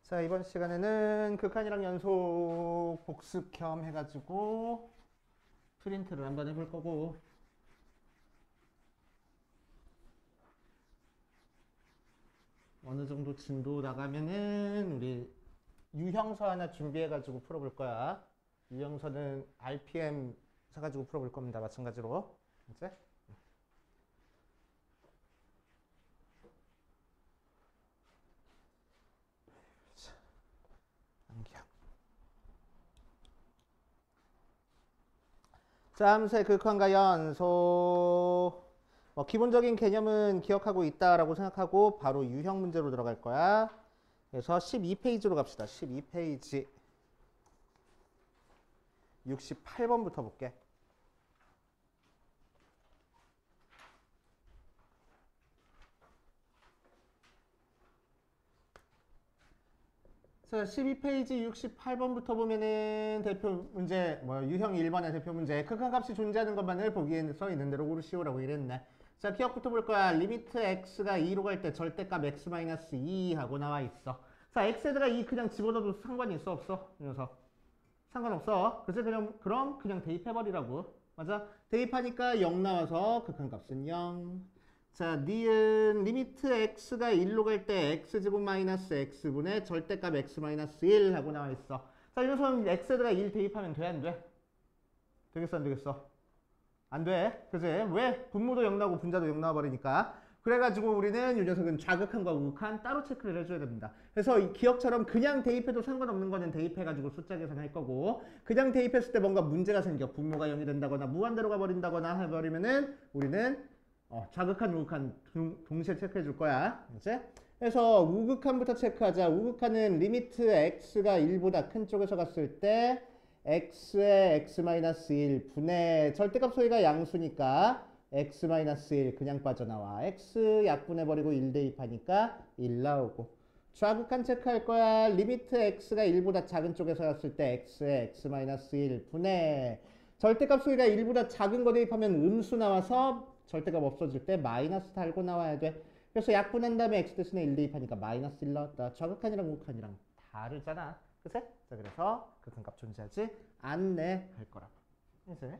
자, 이번 시간에는 극한이랑 연속 복습 겸 해가지고 프린트를 한번 해볼 거고, 어느 정도 진도 나가면은 우리 유형서 하나 준비해가지고 풀어볼 거야. 유형서는 RPM 사가지고 풀어볼 겁니다. 마찬가지로. 이제 안경. 자, 함수의 극한과 연속. 기본적인 개념은 기억하고 있다라고 생각하고 바로 유형 문제로 들어갈 거야. 그래서 12페이지로 갑시다. 12페이지. 68번부터 볼게. 자, 12페이지 68번부터 보면은 대표 문제, 유형 1번의 대표 문제. 극한값이 존재하는 것만을 보기에 써 있는 대로 고르시오라고 이랬네. 자, 기억부터 볼 거야. 리미트 x가 2로 갈 때 절대값 x-2 하고 나와 있어. 자, x에다가 2 그냥 집어넣어도 상관이 있어, 없어? 이 녀석. 상관없어. 그래서 그럼 그냥 대입해버리라고. 맞아? 대입하니까 0 나와서 극한값은 0. 자, 니은 리미트 x가 1로 갈 때 x제곱 마이너스 x분의 절대값 x-1 하고 나와 있어. 자, 이 녀석은 x에다가 1 대입하면 돼, 안 돼? 되겠어, 안 되겠어? 안 돼. 그지? 왜? 분모도 0 나오고 분자도 0 나와버리니까. 그래가지고 우리는 이 녀석은 좌극한과 우극한 따로 체크를 해줘야 됩니다. 그래서 이 기억처럼 그냥 대입해도 상관없는 거는 대입해가지고 숫자 계산할 거고, 그냥 대입했을 때 뭔가 문제가 생겨. 분모가 0이 된다거나 무한대로 가버린다거나 해버리면은 우리는 좌극한, 우극한 동시에 체크해 줄 거야. 이제? 그래서 우극한부터 체크하자. 우극한은 리미트 x가 1보다 큰 쪽에서 갔을 때 x의 x-1 분의 절대값 소위가 양수니까 x-1 그냥 빠져나와. x 약분해버리고 1 대입하니까 1 나오고. 좌극한 체크할 거야. 리미트 x가 1보다 작은 쪽에서 갔을 때 x의 x-1 분의 절대값 소위가 1보다 작은 거 대입하면 음수 나와서 절대값 없어질 때 마이너스 달고 나와야 돼. 그래서 약분한 다음에 x 대신에 1 대입하니까 마이너스 1 나왔다. 좌극한이랑 우극한이랑 다르잖아. 그치? 자, 그래서 극한값 존재하지 않네 할 거라고. 이제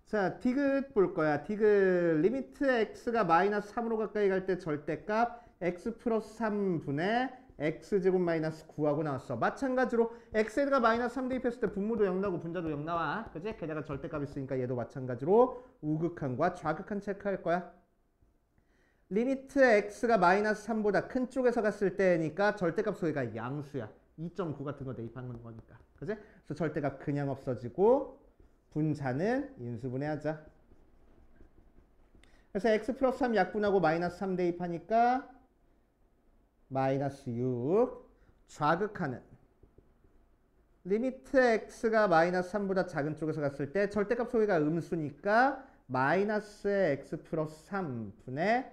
자, 디귿 볼 거야. 디귿 리미트 x가 마이너스 3으로 가까이 갈 때 절대값 x 플러스 3분의 x제곱 마이너스 9하고 나왔어. 마찬가지로 x에다가 마이너스 3 대입했을 때 분모도 0 나오고 분자도 0 나와. 그지? 게다가 절대값 있으니까 얘도 마찬가지로 우극한과 좌극한 체크할 거야. 리미트 x가 마이너스 3보다 큰 쪽에서 갔을 때니까 절대값 소위가 양수야. 2.9 같은 거 대입하는 거니까. 그지? 그래서 절대값 그냥 없어지고 분자는 인수분해하자. 그래서 x 플러스 3 약분하고 마이너스 3 대입하니까 마이너스 6. 좌극하는 리미트 x가 마이너스 3보다 작은 쪽에서 갔을 때 절대값 소위가 음수니까 마이너스의 x 플러스 3분의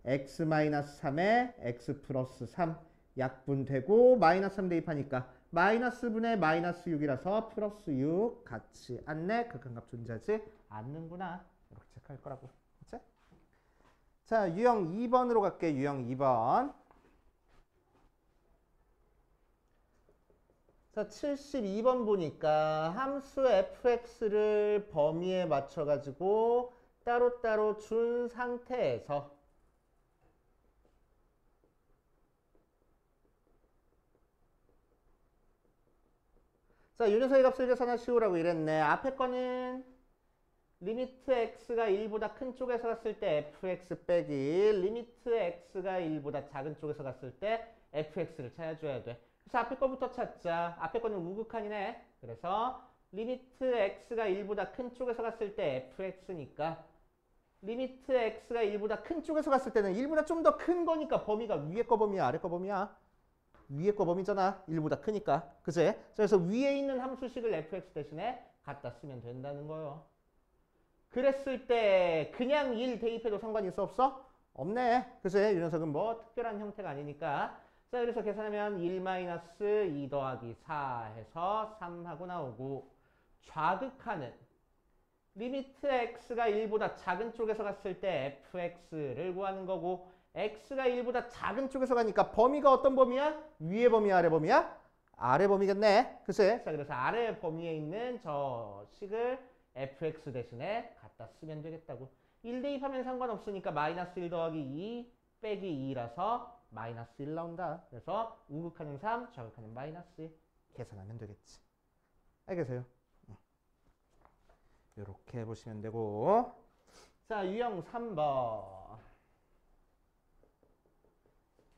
x 마이너스 3의 x 플러스 3 약분되고 마이너스 3 대입하니까 마이너스 분의 마이너스 6이라서 플러스 6 같지 않네. 극한값 존재하지 않는구나. 이렇게 체크할 거라고. 그치? 자, 유형 2번으로 갈게. 유형 2번. 자, 72번 보니까 함수 fx를 범위에 맞춰가지고 따로따로 준 상태에서 자, 요 녀석의 값을 계산하시오라고 이랬네. 앞에 거는 리미트 x가 1보다 큰 쪽에서 갔을 때 fx 빼기 리미트 x가 1보다 작은 쪽에서 갔을 때 fx를 찾아줘야 돼. 그래서 앞에 거부터 찾자. 앞에 거는 우극한이네. 그래서 리미트 x가 1보다 큰 쪽에서 갔을 때 fx니까 리미트 x가 1보다 큰 쪽에서 갔을 때는 1보다 좀 더 큰 거니까 범위가 위에 거 범위야, 아래 거 범위야? 위에 거 범위잖아. 1보다 크니까. 그치? 그래서 위에 있는 함수식을 fx 대신에 갖다 쓰면 된다는 거예요. 그랬을 때 그냥 1 대입해도 상관이 있어 없어? 없네. 그치? 이 녀석은 뭐 특별한 형태가 아니니까. 자, 그래서 계산하면 1-2 더하기 4 해서 3하고 나오고, 좌극하는 리미트 x가 1보다 작은 쪽에서 갔을 때 fx를 구하는 거고, x가 1보다 작은 쪽에서 가니까 범위가 어떤 범위야? 위의 범위야, 아래 범위야? 아래 범위겠네. 그치? 자, 그래서 아래 범위에 있는 저 식을 fx 대신에 갖다 쓰면 되겠다고. 1 대입하면 상관없으니까 마이너스 1 더하기 2 빼기 2라서 마이너스 1 나온다. 그래서 우극하는 3, 좌극하는 마이너스 1 계산하면 되겠지. 알겠어요? 이렇게 보시면 되고. 자, 유형 3번.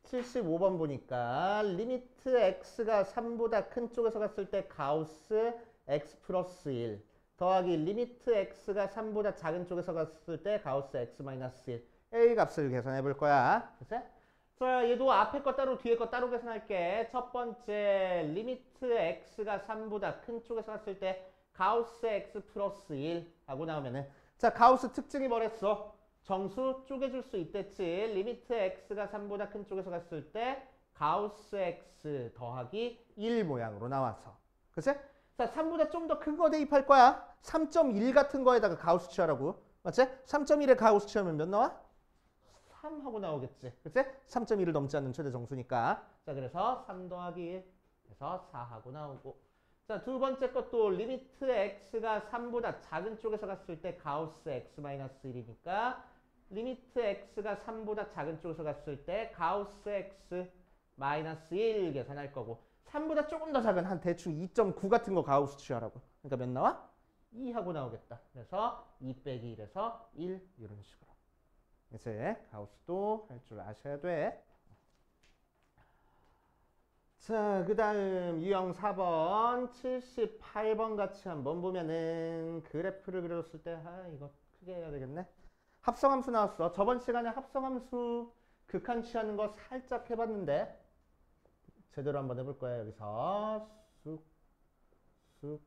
75번 보니까 리미트 x가 3보다 큰 쪽에서 갔을 때 가우스 x 플러스 1 더하기 리미트 x가 3보다 작은 쪽에서 갔을 때 가우스 x 마이너스 1 A 값을 계산해 볼 거야. 그치? 자, 얘도 앞에 거 따로 뒤에 거 따로 계산할게. 첫 번째 리미트 x가 3보다 큰 쪽에서 갔을 때 가우스 x 플러스 1 하고 나오면은 자, 가우스 특징이 뭐랬어? 정수 쪼개줄 수 있댔지. 리미트 x가 3보다 큰 쪽에서 갔을 때 가우스 x 더하기 1 모양으로 나와서. 그치? 자, 3보다 좀 더 큰 거 대입할 거야. 3.1 같은 거에다가 가우스 취하라고. 맞지? 3.1에 가우스 취하면 몇 나와? 3 하고 나오겠지. 그치? 3.1을 넘지 않는 최대 정수니까. 자, 그래서 3 더하기 1 해서 4 하고 나오고. 자, 두 번째 것도 리미트 x가 3보다 작은 쪽에서 갔을 때 가우스 x 마이너스 1이니까 리미트 x가 3보다 작은 쪽에서 갔을 때 가우스 x 마이너스 1 계산할 거고 3보다 조금 더 작은 한 대충 2.9 같은 거 가우스 취하라고. 그러니까 몇 나와? 2 하고 나오겠다. 그래서 2 빼기 1에서 1 이런 식으로. 이제 가우스도 할 줄 아셔야 돼. 자, 그 다음 유형 4번 78번 같이 한번 보면은 그래프를 그려줬을 때 이거 크게 해야 되겠네. 합성함수 나왔어. 저번 시간에 합성함수 극한 취하는 거 살짝 해봤는데 제대로 한번 해볼 거야. 여기서 쑥 쑥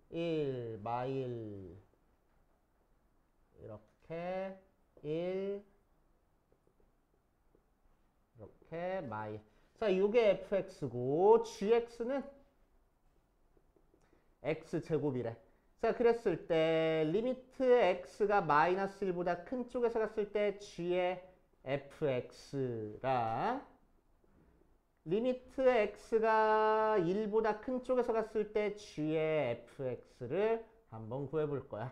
1 마일 이렇게 1 이렇게 마일. 자, 요게 fx고 gx는 x제곱이래. 자, 그랬을 때 리미트 x가 마이너스 1보다 큰 쪽에서 갔을 때 g의 fx랑 리미트 x가 1보다 큰 쪽에서 갔을 때 g의 fx를 한번 구해볼 거야.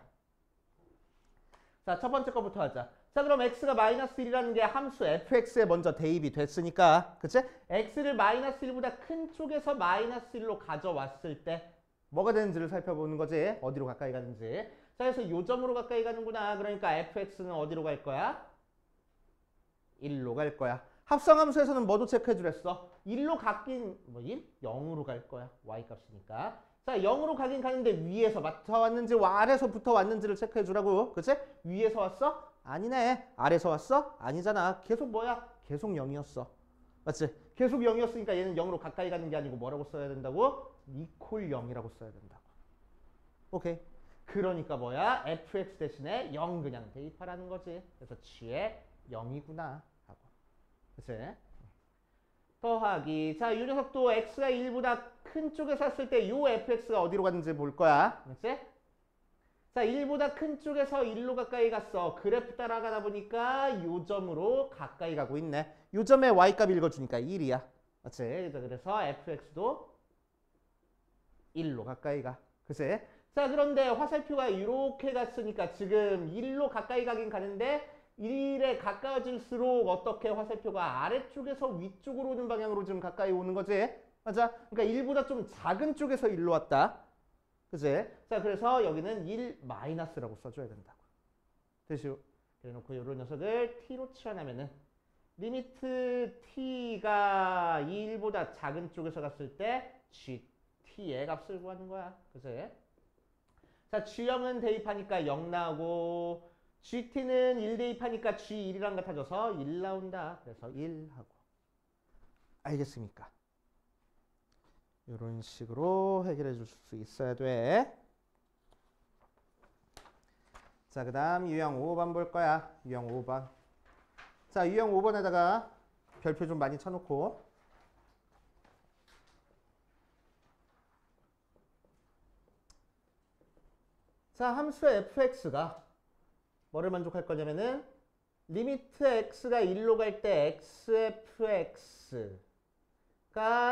자, 첫 번째 거부터 하자. 자, 그럼 x가 마이너스 1이라는 게 함수 fx에 먼저 대입이 됐으니까, 그치? x를 마이너스 1보다 큰 쪽에서 마이너스 1로 가져왔을 때 뭐가 되는지를 살펴보는 거지. 어디로 가까이 가는지. 자, 그래서 요점으로 가까이 가는구나. 그러니까 fx는 어디로 갈 거야? 1로 갈 거야. 합성함수에서는 뭐도 체크해 주랬어? 1로 가긴, 1? 0으로 갈 거야. y값이니까. 자, 0으로 가긴 가는데 위에서 왔는지 아래서부터 왔는지를 체크해 주라고. 그치? 위에서 왔어? 아니네. 아래서 왔어? 아니잖아. 계속 뭐야? 계속 0이었어. 맞지? 계속 0이었으니까 얘는 0으로 가까이 가는 게 아니고 뭐라고 써야 된다고? 이퀄 0이라고 써야 된다고. 오케이. 그러니까 뭐야? fx 대신에 0 그냥 대입하라는 거지. 그래서 g에 0이구나 하고. 그치? 더하기. 자, 이 녀석도 x가 1보다 큰 쪽에서 샀을 때 요 fx가 어디로 갔는지 볼 거야. 그치? 자, 1보다 큰 쪽에서 1로 가까이 갔어. 그래프 따라가다 보니까 요 점으로 가까이 가고 있네. 요 점에 y값 읽어주니까 1이야. 맞지? 그래서 fx도 1로 가까이 가. 그치? 자, 그런데 화살표가 이렇게 갔으니까 지금 1로 가까이 가긴 가는데 1에 가까워질수록 어떻게 화살표가 아래쪽에서 위쪽으로 오는 방향으로 좀 가까이 오는 거지? 맞아? 그러니까 1보다 좀 작은 쪽에서 1로 왔다. 그치? 자, 그래서 여기는 1 마이너스라고 써줘야 된다고. 됐죠? 그래놓고 이런 녀석을 t로 치환하면은 리미트 t가 1보다 작은 쪽에서 갔을 때 gt의 값을 구하는 거야. 그치? 자, g0은 대입하니까 0 나오고 gt는 1 대입하니까 g1이랑 같아져서 1 나온다. 그래서 1 하고. 알겠습니까? 이런 식으로 해결해 줄 수 있어야 돼. 자, 그 다음 유형 5번 볼 거야. 유형 5번. 자, 유형 5번에다가 별표 좀 많이 쳐놓고. 자, 함수 fx가 뭐를 만족할 거냐면은 리미트 x가 1로 갈 때 xfx가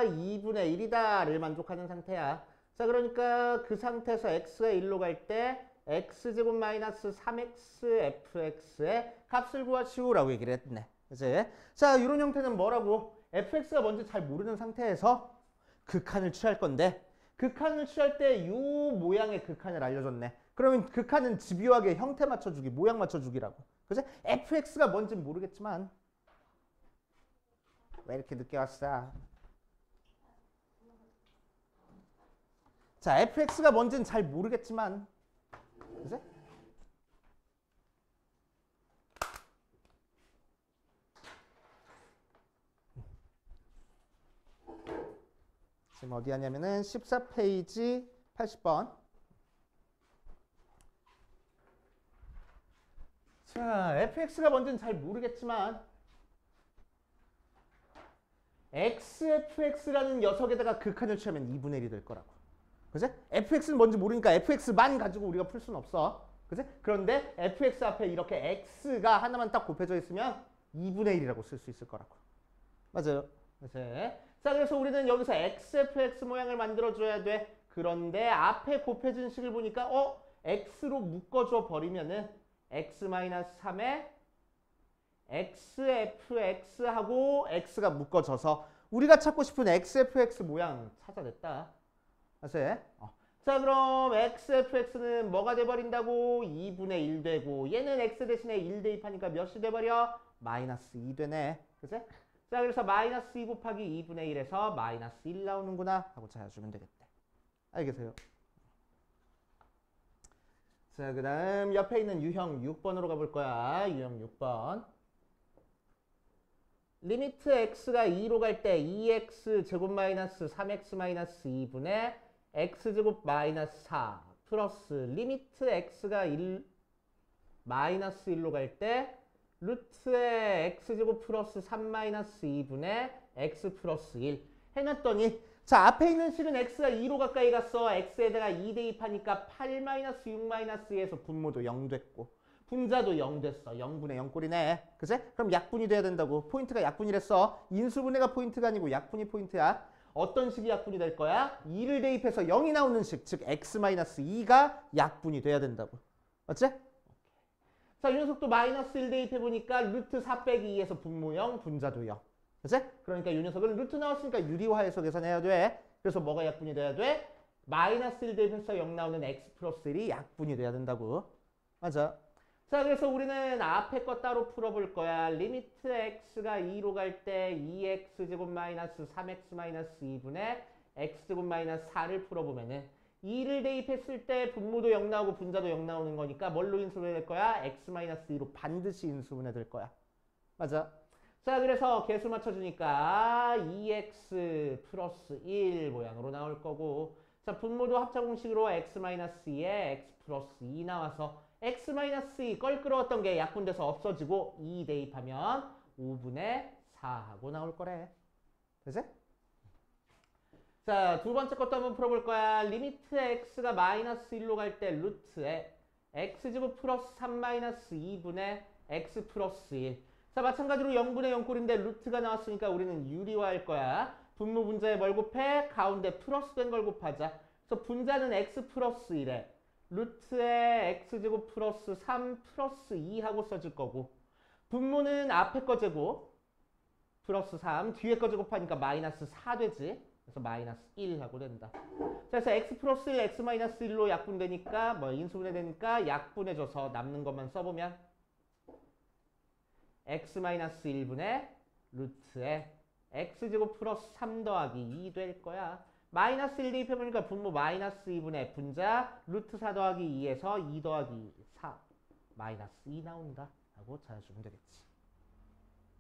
2분의 1이다를 만족하는 상태야. 자, 그러니까 그 상태에서 x가 1로 갈 때 x제곱 마이너스 3xfx의 값을 구하시오라고 얘기를 했네. 그치? 자, 이런 형태는 뭐라고? fx가 뭔지 잘 모르는 상태에서 극한을 취할 건데 극한을 취할 때 이 모양의 극한을 알려줬네. 그러면 극한은 집요하게 형태 맞춰주기, 모양 맞춰주기라고. 그치? fx가 뭔지 모르겠지만 왜 이렇게 늦게 왔어? 자, fx가 뭔지는 잘 모르겠지만 그치? 지금 어디 하냐면은 14페이지 80번. 자, fx가 뭔지는 잘 모르겠지만 xfx라는 녀석에다가 극한을 취하면 2분의 1이 될 거라고. 그치? fx는 뭔지 모르니까 fx만 가지고 우리가 풀 수는 없어. 그치? 그런데 fx 앞에 이렇게 x가 하나만 딱 곱해져 있으면 2분의 1이라고 쓸 수 있을 거라고. 맞아요. 그치? 자, 그래서 우리는 여기서 xfx 모양을 만들어줘야 돼. 그런데 앞에 곱해진 식을 보니까 x로 묶어줘 버리면은 x-3에 xfx하고 x가 묶어져서 우리가 찾고 싶은 xfx 모양 찾아냈다. 아세요? 자, 그럼 xfx는 뭐가 돼버린다고? 2분의 1 되고 얘는 x 대신에 1 대입하니까 몇이 돼버려? 마이너스 2 되네. 그치? 자, 그래서 마이너스 2 곱하기 2분의 1에서 마이너스 1 나오는구나 하고 찾아주면 되겠대. 알겠어요? 자, 그 다음 옆에 있는 유형 6번으로 가볼 거야. 유형 6번. 리미트 x가 2로 갈 때 2x 제곱 마이너스 3x 마이너스 2분의 x제곱 마이너스 4 플러스 리미트 x가 1 마이너스 1로 갈 때 루트의 x제곱 플러스 3 마이너스 2분의 x 플러스 1 해놨더니 자, 앞에 있는 식은 x가 2로 가까이 갔어. x에다가 2 대입하니까 8 마이너스 6 마이너스 2에서 분모도 0 됐고 분자도 0 됐어. 0분의 0 꼴이네. 그치? 그럼 약분이 돼야 된다고. 포인트가 약분이랬어. 인수분해가 포인트가 아니고 약분이 포인트야. 어떤 식이 약분이 될 거야? 2를 대입해서 0이 나오는 식, 즉 x-2가 약분이 돼야 된다고. 맞지? 자, 이 녀석도 마이너스 1 대입해보니까 루트 4 빼기 2에서 분모 0, 분자도 0. 그치? 그러니까 이 녀석은 루트 나왔으니까 유리화해서 계산해야 돼. 그래서 뭐가 약분이 돼야 돼? 마이너스 1 대입해서 0 나오는 x 플러스 1이 약분이 돼야 된다고. 맞아. 자, 그래서 우리는 앞에 거 따로 풀어볼 거야. 리미트 x가 2로 갈 때 2x제곱 마이너스 3x 마이너스 2분의 x제곱 마이너스 4를 풀어보면은 2를 대입했을 때 분모도 0 나오고 분자도 0 나오는 거니까 뭘로 인수분해 될 거야? x 마이너스 2로 반드시 인수분해 될 거야. 맞아. 자, 그래서 개수 맞춰주니까 2x 플러스 1 모양으로 나올 거고 자, 분모도 합차 공식으로 x 마이너스 2에 x 플러스 2 나와서 x-2 껄끄러웠던 게 약분돼서 없어지고 2 대입하면 5분의 4하고 나올 거래. 되지? 자, 두 번째 것도 한번 풀어볼 거야. 리미트 x가 마이너스 1로 갈 때 루트에 x제곱 플러스 3 마이너스 2분의 x 플러스 1. 자, 마찬가지로 0분의 0꼴인데 루트가 나왔으니까 우리는 유리화할 거야. 분모 분자에 뭘 곱해? 가운데 플러스 된 걸 곱하자. 그래서 분자는 x 플러스 1에 루트에 x제곱 플러스 3 플러스 2 하고 써질 거고 분모는 앞에 거 제곱 플러스 3 뒤에 거 제곱하니까 마이너스 4 되지. 그래서 마이너스 1 하고 된다. 그래서 x 플러스 1, x 마이너스 1로 약분되니까 뭐 인수분해 되니까 약분해줘서 남는 것만 써보면 x 마이너스 1분의 루트에 x제곱 플러스 3 더하기 2 될 거야. 마이너스 1 대입해보니까 분모 마이너스 2분의 분자 루트 4 더하기 2에서 2 더하기 4 마이너스 2 나온다 하고 찾아주면 되겠지.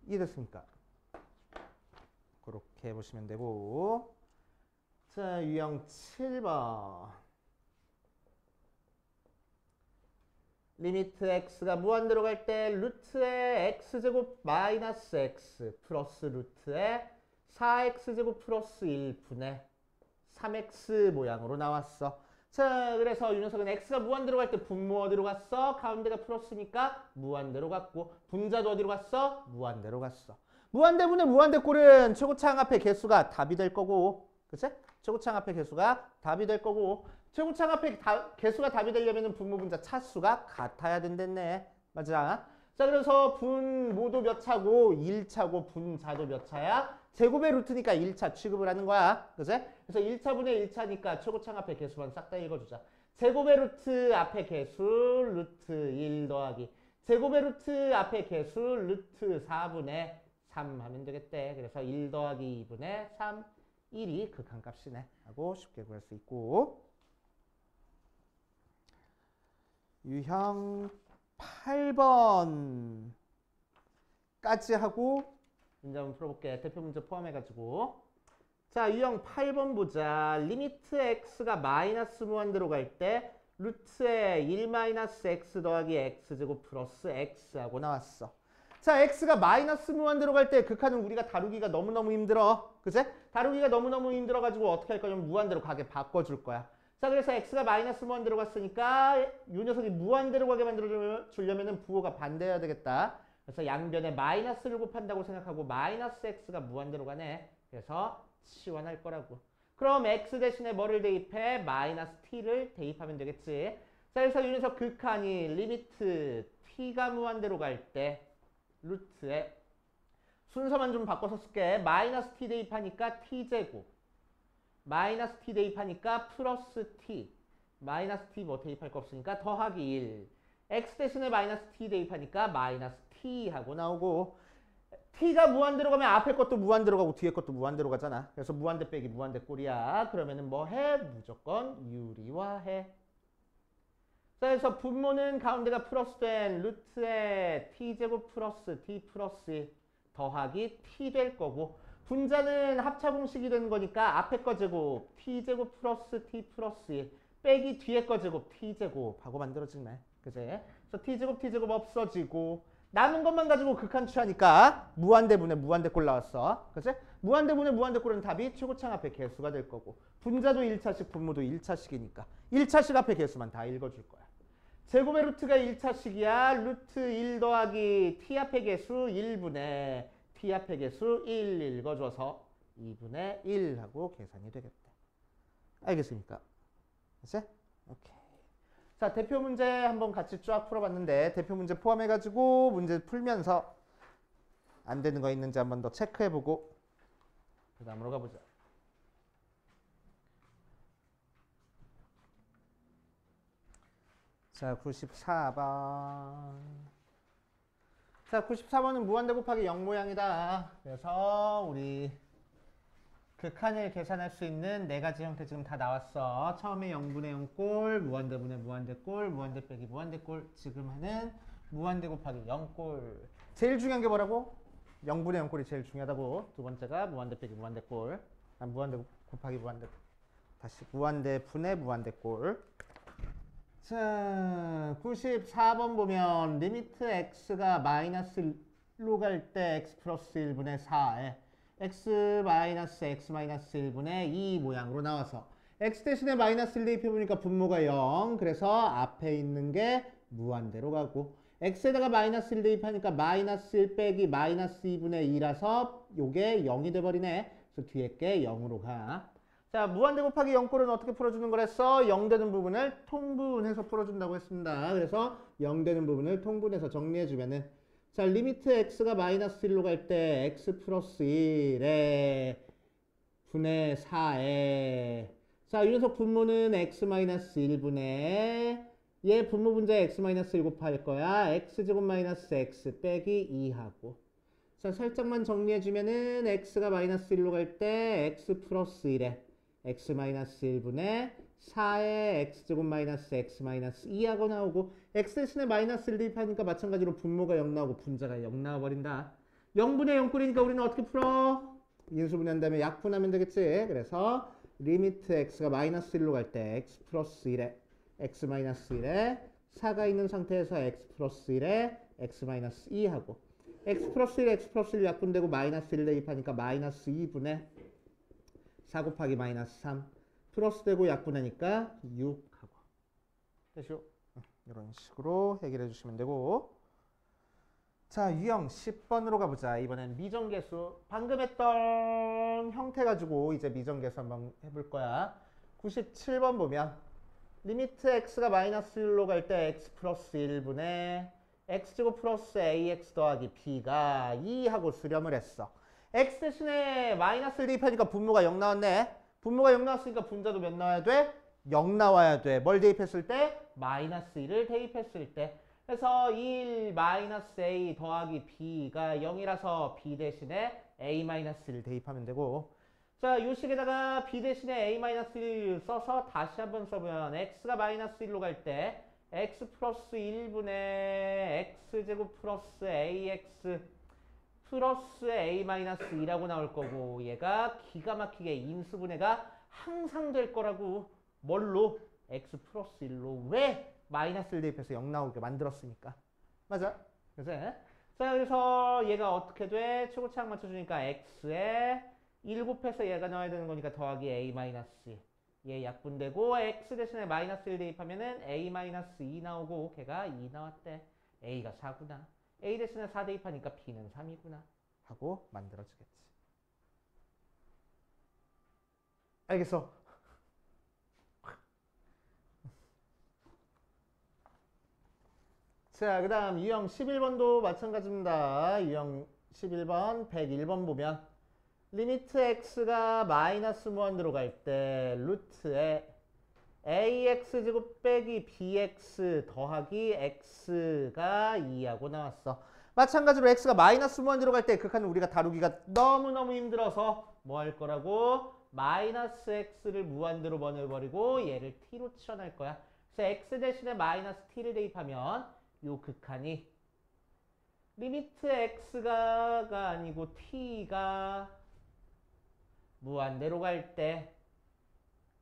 이해됐습니까? 그렇게 해보시면 되고 자, 유형 7번 리미트 x가 무한대로 갈 때 루트의 x제곱 마이너스 x 플러스 루트의 4x제곱 플러스 1분의 3x 모양으로 나왔어. 자, 그래서 이 녀석은 x가 무한대로 갈 때 분모 어디로 갔어? 가운데가 플러스니까 무한대로 갔고 분자도 어디로 갔어? 무한대로 갔어. 무한대분의 무한대꼴은 최고차항 앞에 개수가 답이 될 거고, 그치? 최고차항 앞에 개수가 답이 될 거고, 최고차항 앞에 개수가 답이 되려면 분모 분자 차수가 같아야 된댔네. 맞아? 자, 그래서 분모도 몇 차고 1차고 분자도 몇 차야? 제곱의 루트니까 1차 취급을 하는 거야. 그치? 그래서 1차분의 1차니까 최고차항 앞에 개수만 싹 다 읽어주자. 제곱의 루트 앞에 개수 루트 1 더하기 제곱의 루트 앞에 개수 루트 4분의 3 하면 되겠대. 그래서 1 더하기 2분의 3, 1이 극한값이네 하고 쉽게 구할 수 있고, 유형 8번까지 하고 문제 한번 풀어볼게. 대표 문제 포함해가지고. 자, 유형 8번 보자. 리미트 x가 마이너스 무한대로 갈 때 루트에 1 마이너스 x 더하기 x제곱 플러스 x하고 나왔어. 자, x가 마이너스 무한대로 갈 때 극한은 우리가 다루기가 너무너무 힘들어. 그치? 다루기가 너무너무 힘들어가지고 어떻게 할 거냐면 무한대로 가게 바꿔줄 거야. 자, 그래서 x가 마이너스 무한대로 갔으니까 이 녀석이 무한대로 가게 만들어주려면 부호가 반대해야 되겠다. 그래서 양변에 마이너스를 곱한다고 생각하고 마이너스 x가 무한대로 가네. 그래서 치환할 거라고. 그럼 x 대신에 뭐를 대입해? 마이너스 t를 대입하면 되겠지. 자, 그래서 이 녀석 극한이 리미트 t가 무한대로 갈 때 루트에 순서만 좀 바꿔서 쓸게. 마이너스 t 대입하니까 t제곱, 마이너스 t 대입하니까 플러스 t, 마이너스 t 뭐 대입할 거 없으니까 더하기 1, x 대신에 마이너스 t 대입하니까 마이너스 t 하고 나오고, t가 무한대로 가면 앞에 것도 무한대로 가고 뒤에 것도 무한대로 가잖아. 그래서 무한대 빼기 무한대 꼴이야. 그러면은 뭐 해? 무조건 유리화해. 자, 그래서 분모는 가운데가 플러스 된 루트에 t제곱 플러스 t 플러스 1 더하기 t 될 거고, 분자는 합차 공식이 되는 거니까 앞에 거 제곱 t제곱 플러스 t 플러스 1 빼기 뒤에 거 제곱 t제곱 하고 만들어지네. 그치? 그래서 t제곱 없어지고 남은 것만 가지고 극한 취하니까 무한대분의 무한대꼴 나왔어. 그치? 무한대분의 무한대꼴은 답이 최고차항 앞에 개수가 될 거고, 분자도 1차씩 분모도 1차씩이니까 1차씩 앞에 개수만 다 읽어줄 거야. 제곱의 루트가 1차씩이야. 루트 1 더하기 t 앞에 개수 1분의 t 앞에 개수 1 읽어줘서 2분의 1 하고 계산이 되겠다. 알겠습니까? 그치? 오케이. 자, 대표 문제 한번 같이 쫙 풀어봤는데 대표 문제 포함해가지고 문제 풀면서 안 되는 거 있는지 한번 더 체크해보고 그 다음으로 가보자. 자, 94번. 자, 94번은 무한대 곱하기 0 모양이다. 그래서 우리 극한을 계산할 수 있는 네 가지 형태 지금 다 나왔어. 처음에 0분의 0꼴, 무한대분의 무한대꼴, 무한대 빼기 무한대꼴, 지금 하는 무한대 곱하기 0꼴. 제일 중요한 게 뭐라고? 0분의 0꼴이 제일 중요하다고. 두 번째가 무한대 빼기 무한대꼴. 무한대 곱하기 무한대. 다시 무한대 분의 무한대꼴. 자, 94번 보면 리미트 x가 마이너스로 갈 때 x 플러스 1분의 4에 x 마이너스 x 마이너스 1분의 2 모양으로 나와서 x 대신에 마이너스를 대입해보니까 분모가 0, 그래서 앞에 있는 게 무한대로 가고, x에다가 마이너스를 대입하니까 마이너스 1 빼기 마이너스 2분의 2라서 요게 0이 돼버리네. 그래서 뒤에 게 0으로 가. 자, 무한대 곱하기 0꼴은 어떻게 풀어주는 거랬어? 0 되는 부분을 통분해서 풀어준다고 했습니다. 그래서 0 되는 부분을 통분해서 정리해주면은, 자, 리미트 x가 마이너스 1로 갈 때 x 플러스 1에 분의 4에, 자, 이 녀석 분모는 x 마이너스 1분의, 얘 분모 분자에 x 마이너스 1 곱할 거야. x제곱 마이너스 x 빼기 2하고, 자, 살짝만 정리해주면은 x가 마이너스 1로 갈 때 x 플러스 1에 x 마이너스 1분의 4에 x제곱 마이너스 x 마이너스 2하고 나오고, x 대신에 마이너스를 대입하니까 마찬가지로 분모가 0 나오고 분자가 0 나와버린다. 0분의 0꼴이니까 우리는 어떻게 풀어? 인수분해한 다음에 약분하면 되겠지. 그래서 리미트 x가 마이너스 1로 갈 때 x 플러스 1에 x 마이너스 1에 4가 있는 상태에서 x 플러스 1에 x 마이너스 2하고, x 플러스 1, x 플러스 1 약분되고 마이너스 1 대입하니까 마이너스 2분의 4 곱하기 마이너스 3 플러스 되고 약분하니까 6 하고. 됐죠? 이런 식으로 해결해 주시면 되고. 자, 유형 10번으로 가보자. 이번엔 미정계수. 방금 했던 형태 가지고 이제 미정계수 한번 해볼 거야. 97번 보면 리미트 x가 마이너스 1로 갈 때 x 플러스 1분의 x제곱 플러스 ax 더하기 b가 2하고 수렴을 했어. x 대신에 마이너스 1 대입하니까 분모가 0 나왔네. 분모가 0 나왔으니까 분자도 몇 나와야 돼? 0 나와야 돼. 뭘 대입했을 때? 마이너스 1을 대입했을 때. 그래서 1 마이너스 a 더하기 b가 0이라서 b 대신에 a 마이너스 1을 대입하면 되고. 자, 요 식에다가 b 대신에 a 마이너스 1 써서 다시 한번 써보면 x가 마이너스 1로 갈 때 x 플러스 1분의 x제곱 플러스 ax 플러스 a 마이너스 2라고 나올 거고, 얘가 기가 막히게 인수분해가 항상 될 거라고. 뭘로? x 플러스 1로. 왜? 마이너스 1 대입해서 0 나오게 만들었으니까. 맞아? 그래서 자, 그래서 얘가 어떻게 돼? 최고차항 맞춰주니까 x에 1 곱해서 얘가 나와야 되는 거니까 더하기 a 마이너스 2. 얘 약분되고 x 대신에 마이너스 1 대입하면은 a 마이너스 2 나오고, 걔가 2 나왔대. a가 4구나. a 대신에 4 대입하니까 b는 3이구나 하고 만들어주겠지. 알겠어? 자, 그 다음 유형 11번도 마찬가지입니다. 유형 11번 101번 보면 리미트 x가 마이너스 무한대로 갈 때 루트에 ax제곱 빼기 bx 더하기 x가 2하고 나왔어. 마찬가지로 x가 마이너스 무한대로 갈 때 극한은 우리가 다루기가 너무너무 힘들어서 뭐 할 거라고? 마이너스 x를 무한대로 보내버리고 얘를 t로 치환할 거야. 그래서 x 대신에 마이너스 t를 대입하면 요 극한이 리미트 x가 아니고 t가 무한대로 갈 때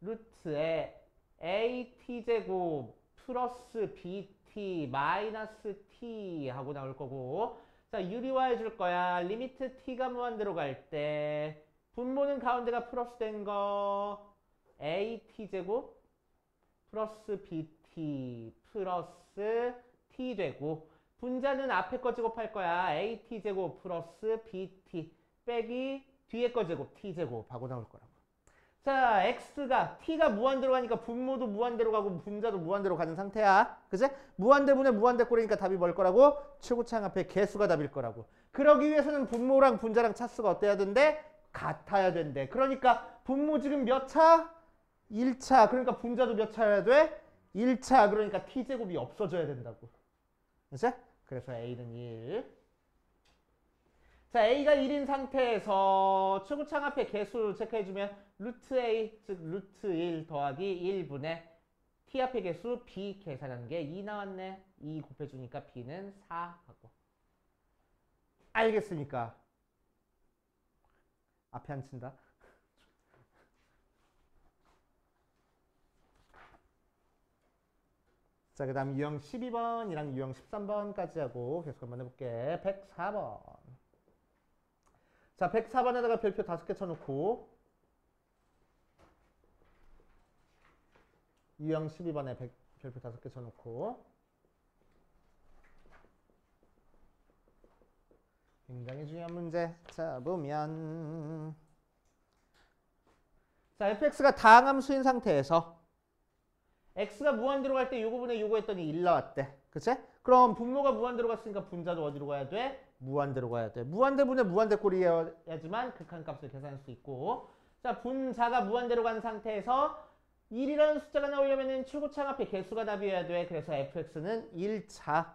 루트에 at제곱 플러스 bt 마이너스 t 하고 나올 거고, 자, 유리화해 줄 거야. 리미트 t가 무한대로 갈 때 분모는 가운데가 플러스 된 거 at제곱 플러스 bt 플러스 t 되고, 분자는 앞에 거 제곱할 거야. at제곱 플러스 bt 빼기 뒤에 거 제곱 t제곱 하고 나올 거라고. 자, x가 t가 무한대로 가니까 분모도 무한대로 가고 분자도 무한대로 가는 상태야. 그치? 무한대분의 무한대꼴이니까 답이 뭘 거라고? 최고차항 앞에 개수가 답일 거라고. 그러기 위해서는 분모랑 분자랑 차수가 어때야 된대? 같아야 된대. 그러니까 분모 지금 몇 차? 1차. 그러니까 분자도 몇 차여야 돼? 1차. 그러니까 t제곱이 없어져야 된다고. 그치? 그래서 a는 1. 자, a가 1인 상태에서 최고차항 앞에 개수 체크해주면 루트 a, 즉 루트 1 더하기 1분의 t 앞에 개수 b 계산한 게 2 나왔네. 2 곱해주니까 b는 4 하고. 알겠습니까? 앞에 안 친다. 자, 그 다음 유형 12번이랑 유형 13번까지 하고 계속 한번 해볼게. 104번. 자, 104번에다가 별표 5개 쳐놓고 유형 12번에 별표 5개 쳐놓고 굉장히 중요한 문제. 자, 보면 자, fx가 다항함수인 상태에서 x가 무한대로 갈 때 요거분의 요거 했더니 1 나왔대. 그치? 그럼 분모가 무한대로 갔으니까 분자도 어디로 가야 돼? 무한대로 가야 돼. 무한대분의 무한대꼴이어야지만 극한값을 계산할 수 있고, 자, 분자가 무한대로 간 상태에서 1이라는 숫자가 나오려면 최고차항 앞에 개수가 답이어야 돼. 그래서 fx는 1차.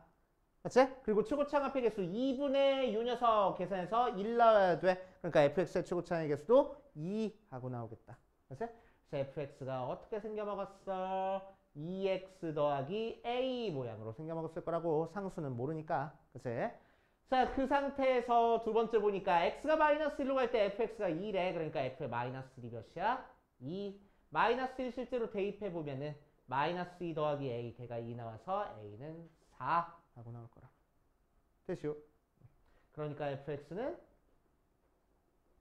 그치? 그리고 최고차항 앞에 개수 2분의 요 녀석 계산해서 1 나와야 돼. 그러니까 fx의 최고차항의 개수도 2 하고 나오겠다. 그치? 그래서 fx가 어떻게 생겨먹었어? 2x 더하기 a 모양으로 생겨먹었을 거라고. 상수는 모르니까. 그치? 자, 그 상태에서 두 번째 보니까 x가 마이너스 1로 갈 때 fx가 2래. 그러니까 f의 마이너스 1이 몇이야? 2. 마이너스 1 실제로 대입해보면은 마이너스 2 더하기 a, 걔가 2 나와서 a는 4 하고 나올 거라. 됐슈? 그러니까 fx는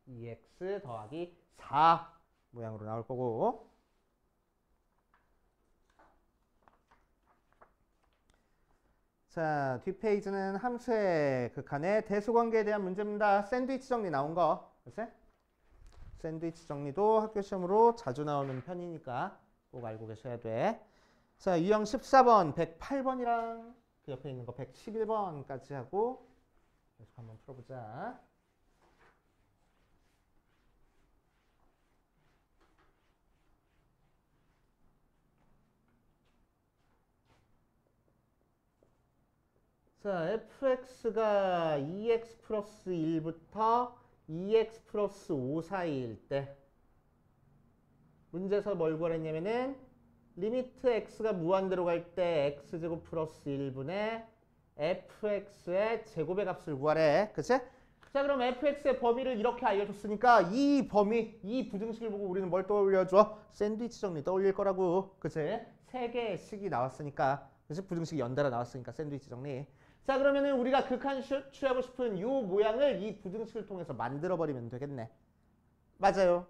2x 더하기 4 모양으로 나올 거고. 자, 뒷페이지는 함수의 극한의 대수관계에 대한 문제입니다. 샌드위치 정리 나온 거. 그치? 샌드위치 정리도 학교 시험으로 자주 나오는 편이니까 꼭 알고 계셔야 돼. 자, 유형 14번, 108번이랑 그 옆에 있는 거 111번까지 하고 계속 한번 풀어보자. 자, fx가 2x 플러스 1부터 2x 플러스 5 사이일 때 문제에서 뭘 구하랬냐면은 리미트 x가 무한대로 갈 때 x제곱 플러스 1분의 fx의 제곱의 값을 구하래. 그치? 자, 그럼 fx의 범위를 이렇게 알려줬으니까 이 범위, 이 부등식을 보고 우리는 뭘 떠올려줘? 샌드위치 정리 떠올릴 거라고. 그치? 세 개의 식이 나왔으니까. 그치? 부등식이 연달아 나왔으니까 샌드위치 정리. 자, 그러면은 우리가 극한 취하고 싶은 이 모양을 이 부등식을 통해서 만들어버리면 되겠네. 맞아요.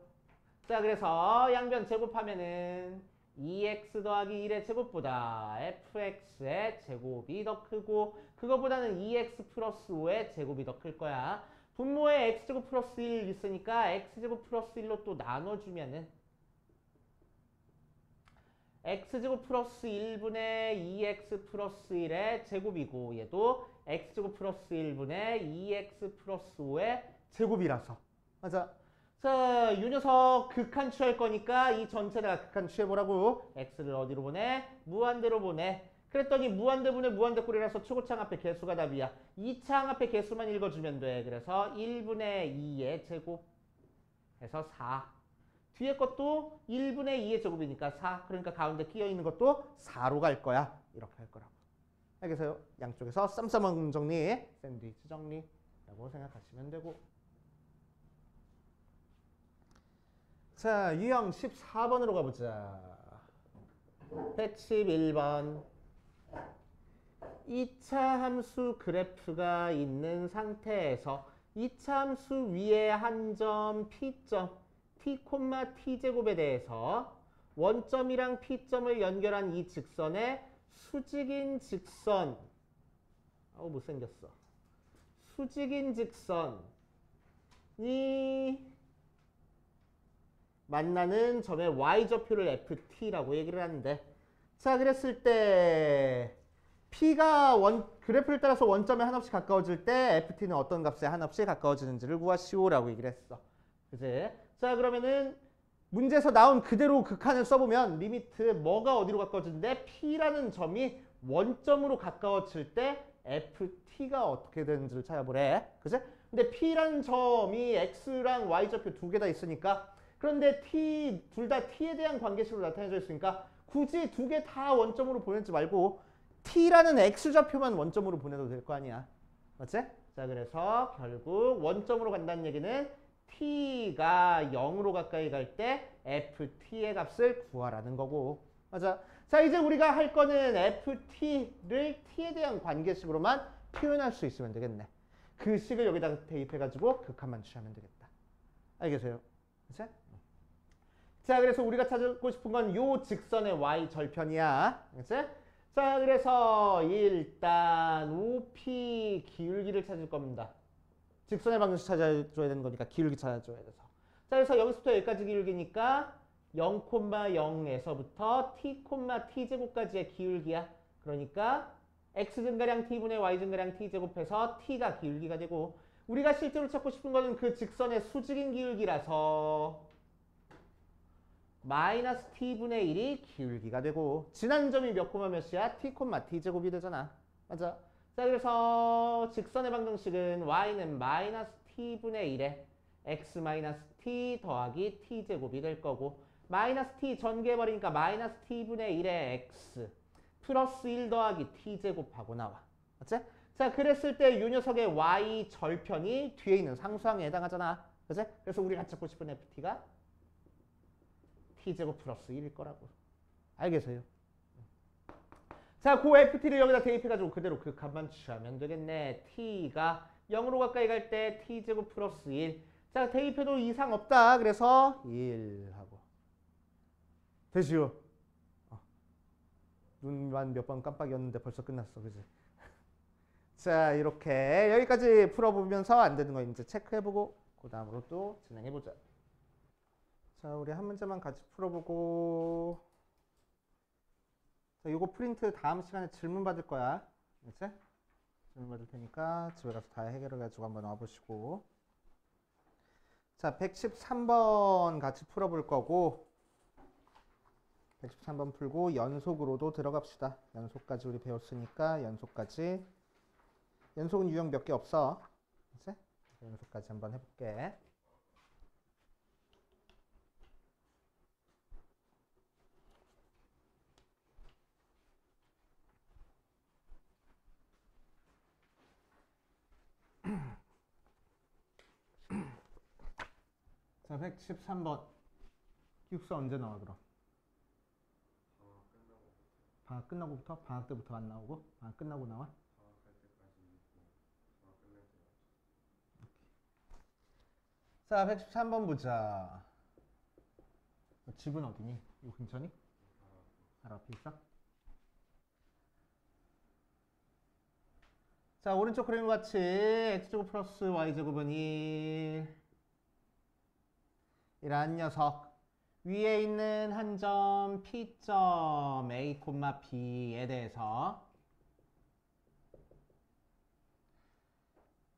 자, 그래서 양변 제곱하면은 2x 더하기 1의 제곱보다 fx의 제곱이 더 크고 그거보다는 2x 플러스 5의 제곱이 더 클 거야. 분모에 x제곱 플러스 1 있으니까 x제곱 플러스 1로 또 나눠주면은 x제곱 플러스 1분의 2x 플러스 1의 제곱이고 얘도 x제곱 플러스 1분의 2x 플러스 5의 제곱이라서. 맞아. 자, 이 녀석 극한 취할 거니까 이 전체가 극한 취해보라고. x를 어디로 보내? 무한대로 보내. 그랬더니 무한대분의 무한대꼴이라서 초고창 앞에 개수가 답이야. 2창 앞에 개수만 읽어주면 돼. 그래서 1분의 2의 제곱 해서 4. 뒤에 것도 1분의 2의 제곱이니까 4. 그러니까 가운데 끼어있는 것도 4로 갈 거야. 이렇게 할 거라고. 알겠어요? 양쪽에서 쌈싸먹는 정리, 샌드위치 정리라고 생각하시면 되고. 자, 유형 14번으로 가보자. 111번. 2차 함수 그래프가 있는 상태에서 2차 함수 위에 한 점 P점 t, t제곱에 대해서 원점이랑 P점을 연결한 이 직선의 수직인 직선이 수직인 직선이 만나는 점의 y좌표를 ft라고 얘기를 하는데, 자, 그랬을 때 P가 그래프를 따라서 원점에 한없이 가까워질 때 ft는 어떤 값에 한없이 가까워지는지를 구하시오라고 얘기를 했어. 그치? 자, 그러면은 문제에서 나온 그대로 극한을 써보면 리미트 뭐가 어디로 가까워지는데 P라는 점이 원점으로 가까워질 때 ft가 어떻게 되는지를 찾아보래. 그치? 근데 P라는 점이 x랑 y좌표 두 개 다 있으니까, 그런데 둘 다 t에 대한 관계식으로 나타내져 있으니까 굳이 두 개 다 원점으로 보내지 말고 t라는 x좌표만 원점으로 보내도 될 거 아니야. 맞지? 자, 그래서 결국 원점으로 간다는 얘기는 t가 0으로 가까이 갈 때 ft의 값을 구하라는 거고. 맞아. 자, 이제 우리가 할 거는 ft를 t에 대한 관계식으로만 표현할 수 있으면 되겠네. 그 식을 여기다가 대입해가지고 극한만 취하면 되겠다. 알겠어요? 그치? 자, 그래서 우리가 찾고 싶은 건 요 직선의 y 절편이야. 그치? 자, 그래서 일단 OP 기울기를 찾을 겁니다. 직선의 방정식 찾아줘야 되는 거니까 기울기 찾아줘야 돼서. 자, 그래서 여기서부터 여기까지 기울기니까 0,0에서부터 t, t제곱까지의 기울기야. 그러니까 x 증가량 t분의 y 증가량 t제곱해서 t가 기울기가 되고, 우리가 실제로 찾고 싶은 거는 그 직선의 수직인 기울기라서 마이너스 t분의 1이 기울기가 되고, 지난 점이 몇 콤마 몇이야? t, t제곱이 되잖아. 맞아. 자, 그래서 직선의 방정식은 y는 마이너스 t분의 1에 x 마이너스 t 더하기 t제곱이 될 거고, 마이너스 t 전개해버리니까 마이너스 t분의 1에 x 플러스 1 더하기 t제곱하고 나와. 맞지? 자, 그랬을 때 이 녀석의 y 절편이 뒤에 있는 상수항에 해당하잖아. 그치? 그래서 우리가 찾고 싶은 ft가 t제곱 플러스 1일 거라고. 알겠어요? 자, 그 ft를 여기다 대입해가지고 그대로 그 값만 취하면 되겠네. t가 0으로 가까이 갈 때 t제곱 플러스 1. 자, 대입해도 이상 없다. 그래서 1 하고. 되지요? 눈만 몇 번 깜빡이었는데 벌써 끝났어. 그지? 자, 이렇게 여기까지 풀어보면서 안 되는 거 이제 체크해보고 그 다음으로 또 진행해보자. 자, 우리 한 문제만 같이 풀어보고. 자, 이거 프린트 다음 시간에 질문 받을 거야. 이제 질문 받을 테니까 집에 가서 다 해결해가지고 한번 와보시고. 자, 113번 같이 풀어볼 거고 113번 풀고 연속으로도 들어갑시다. 연속까지 우리 배웠으니까 연속까지. 연속은 유형 몇 개 없어. 이제 연속까지 한번 해볼게. 자, 113번. 기숙사 언제 나와 그럼? 방학 끝나고부터? 방학 때부터 안 나오고? 방학 끝나고 나와? 자, 113번 보자. 집은 어디니? 이 근처니? 바로 앞에 있어? 자, 오른쪽 그림과 같이 x제곱 플러스 y제곱은 1 이란 녀석 위에 있는 한 점 P점 A, B에 대해서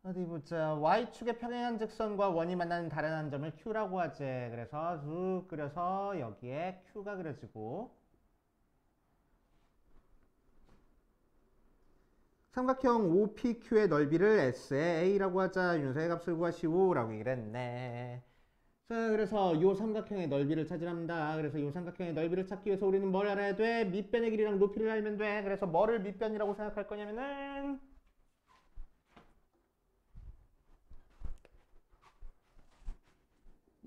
어디 보자. Y축의 평행한 직선과 원이 만나는 다른 한 점을 Q라고 하지. 그래서 쭉 그려서 여기에 Q가 그려지고 삼각형 OPQ의 넓이를 S에 A라고 하자. 윤서의 값을 구하시오 라고 얘기를 했네. 자, 그래서 요 삼각형의 넓이를 찾으랍니다. 그래서 요 삼각형의 넓이를 찾기 위해서 우리는 뭘 알아야 돼? 밑변의 길이랑 높이를 알면 돼. 그래서 뭐를 밑변이라고 생각할 거냐면은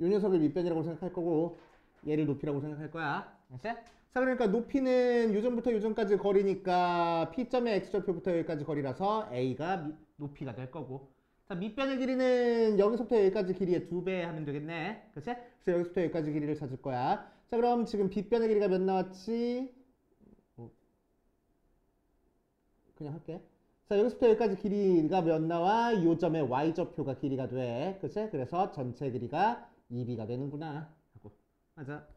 요 녀석을 밑변이라고 생각할 거고 얘를 높이라고 생각할 거야. 알았지? 자, 그러니까 높이는 요점부터 요점까지 거리니까 P점의 X절표부터 여기까지 거리라서 A가 높이가 될 거고, 자, 밑변의 길이는 여기서부터 여기까지 길이의 2배 하면 되겠네. 그치? 그래서 여기서부터 여기까지 길이를 찾을 거야. 자, 그럼 지금 빗변의 길이가 몇 나왔지? 그냥 할게. 자, 여기서부터 여기까지 길이가 몇 나와? 요 점의 Y좌표가 길이가 돼. 그치? 그래서 전체 길이가 2B가 되는구나 하고. 맞아.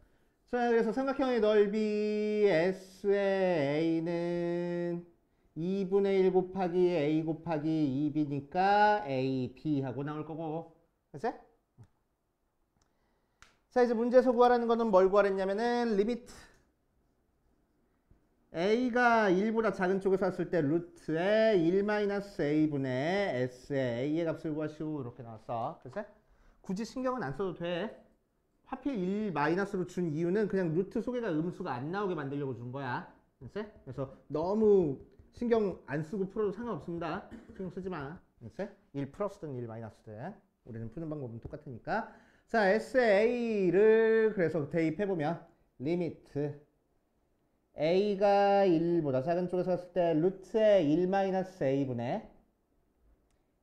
자, 그래서 삼각형의 넓이 S의 A는 2분의 1 곱하기 A 곱하기 2B니까 AB 하고 나올 거고. 그치? 자, 이제 문제에서 구하라는 거는 뭘 구하랬냐면은 리미트 A가 1보다 작은 쪽에서 왔을 때 루트에 1-A분의 S의 A의 값을 구하시오. 이렇게 나왔어. 그치? 굳이 신경은 안 써도 돼. 하필 1-로 준 이유는 그냥 루트 속에가 음수가 안 나오게 만들려고 준 거야. 그치? 그래서 너무 신경 안 쓰고 풀어도 상관없습니다. 신경 쓰지 마. 그치? 1 플러스든 1-든 우리는 푸는 방법은 똑같으니까. 자, SA를 그래서 대입해보면 리미트 A가 1보다 작은 쪽에서 왔을 때 루트에 1-A분의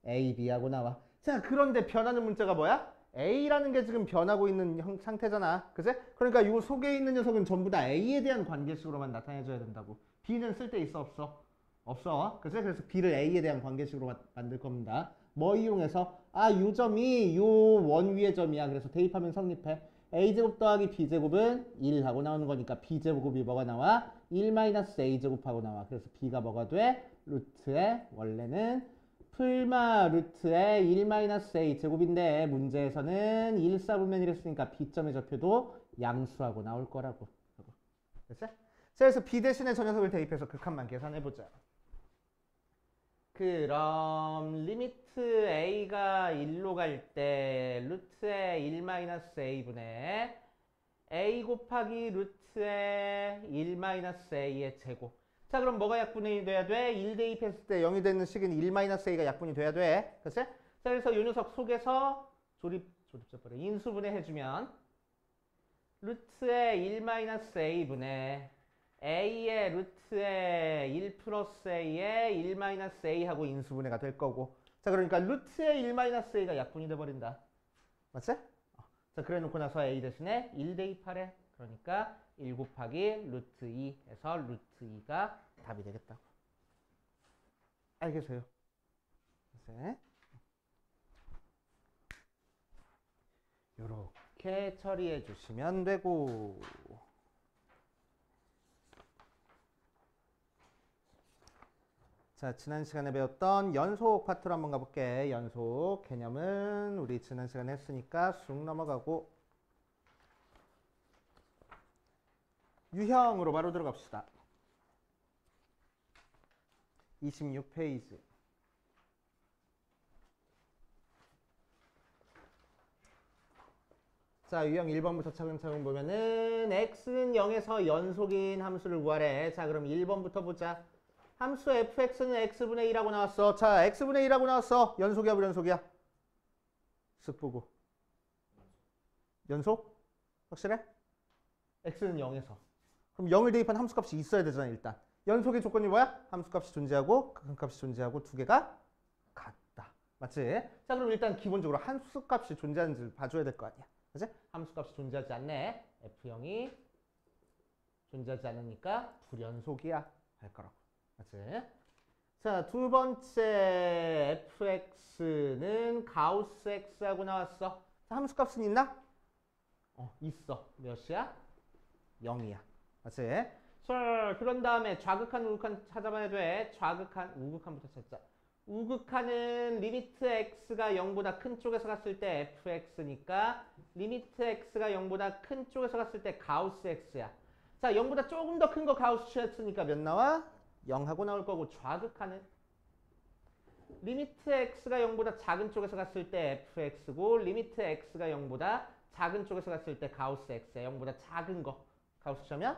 AB하고 나와. 자, 그런데 변하는 문자가 뭐야? A라는 게 지금 변하고 있는 상태잖아. 그치? 그러니까 이 속에 있는 녀석은 전부 다 A에 대한 관계식으로만 나타내줘야 된다고. B는 쓸 데 있어 없어? 없어. 그치? 그래서 B를 A에 대한 관계식으로 만들 겁니다. 뭐 이용해서? 아, 요 점이 요 원 위의 점이야. 그래서 대입하면 성립해. A제곱 더하기 B제곱은 1 하고 나오는 거니까 B제곱이 뭐가 나와? 1-A제곱하고 나와. 그래서 B가 뭐가 돼? 루트에 원래는 풀마 루트에 1-A 제곱인데 문제에서는 1, 4분면 1 했으니까 B점의 좌표도 양수하고 나올 거라고. 됐어? 자, 그래서 B 대신에 저 녀석을 대입해서 극한만 계산해보자. 그럼 리미트 A가 1로 갈 때 루트에 1-A분의 A 곱하기 루트에 1-A의 제곱. 자, 그럼 뭐가 약분이 돼야 돼? 1 대입했을 때 0이 되는 식은 1-A가 약분이 돼야 돼. 그치? 자, 그래서 이 녀석 속에서 조립해버려. 인수분해 해주면 루트에 1-A분의 A의 루트에 1 플러스 A의 1-A 하고 인수분해가 될 거고. 자, 그러니까 루트에 1-A가 약분이 돼버린다. 맞지? 자, 그래 놓고 나서 A 대신에 1 대입하래. 그러니까 1 곱하기 루트 2 해서 루트 2가 답이 되겠다고. 알겠어요? 네. 요렇게 처리해 주시면 되고. 자, 지난 시간에 배웠던 연속 파트로 한번 가볼게. 연속 개념은 우리 지난 시간에 했으니까 쑥 넘어가고 유형으로 바로 들어갑시다. 26페이지. 자, 유형 1번부터 차근차근 보면은 x는 0에서 연속인 함수를 구하래. 자, 그럼 1번부터 보자. 함수 fx는 x분의 1하고 나왔어. 자, x분의 1하고 나왔어. 연속이야, 불연속이야? 쓱 보고. 연속? 확실해? x는 0에서. 그럼 0을 대입한 함수값이 있어야 되잖아, 일단. 연속의 조건이 뭐야? 함수값이 존재하고 극한값이 존재하고 두 개가 같다. 맞지? 자, 그럼 일단 기본적으로 함수값이 존재하는지를 봐줘야 될 거 아니야. 그치? 함수값이 존재하지 않네. F0이 존재하지 않으니까 불연속이야. 할 거라고. 맞지? 자, 두 번째 fx는 가우스 x하고 나왔어. 자, 함수값은 있나? 있어. 몇이야? 0이야. 맞지? 자, 그런 다음에 좌극한, 우극한 찾아봐야 돼. 좌극한, 우극한부터 찾자. 우극한은 리미트 x가 0보다 큰 쪽에서 갔을 때 fx니까 리미트 x가 0보다 큰 쪽에서 갔을 때 가우스 x야. 자, 0보다 조금 더 큰 거 가우스 x니까 몇 나와? 0하고 나올 거고, 좌극한은 리미트 x가 0보다 작은 쪽에서 갔을 때 fx고 리미트 x가 0보다 작은 쪽에서 갔을 때 가우스 x야. 0보다 작은 거 가우스 쳐면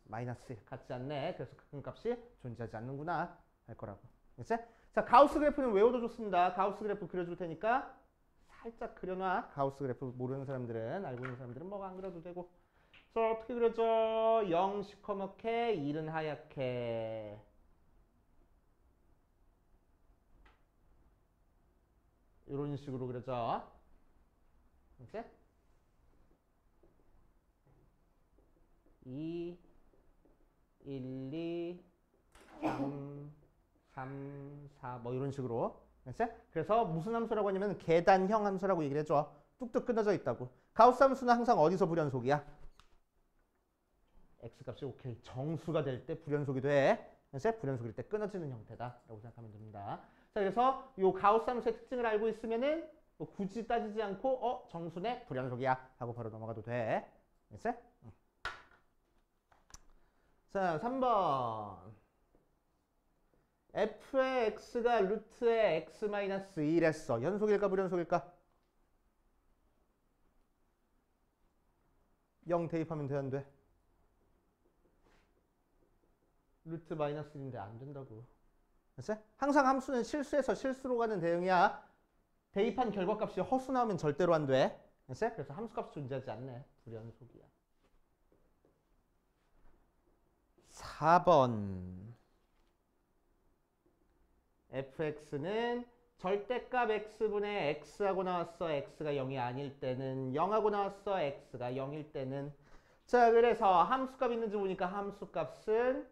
마이너스 같지 않네. 그래서 극한값이 존재하지 않는구나 할 거라고. 그치? 자, 가우스 그래프는 외워도 좋습니다. 가우스 그래프 그려줄 테니까 살짝 그려놔. 가우스 그래프 모르는 사람들은, 알고 있는 사람들은 뭐 안 그려도 되고. 자, 어떻게 그려져? 0 시커멓게 1은 하얗게. 이런 식으로 그려져. 그치? 2 1, 2, 3, 3, 4, 뭐 이런 식으로. 그래서 무슨 함수라고 하냐면 계단형 함수라고 얘기를 해줘. 뚝뚝 끊어져 있다고. 가우스 함수는 항상 어디서 불연속이야? x값이 오케이. 정수가 될 때 불연속이 돼. 불연속일 때 끊어지는 형태다라고 생각하면 됩니다. 자, 그래서 이 가우스 함수의 특징을 알고 있으면은 뭐 굳이 따지지 않고 정수네 불연속이야 하고 바로 넘어가도 돼. 됐어? 자, 3번. f의 x가 루트의 x-1했어. 연속일까 불연속일까? 0 대입하면 돼, 안 돼? 루트 마이너스 1인데 안 된다고. 됐어? 항상 함수는 실수해서 실수로 가는 대응이야. 대입한 결과값이 허수 나오면 절대로 안 돼. 됐어? 그래서 함수값이 존재하지 않네. 불연속이야. 4번. fx는 절대값 x분의 x하고 나왔어. x가 0이 아닐 때는 0하고 나왔어. x가 0일 때는. 자, 그래서 함수값 있는지 보니까 함수값은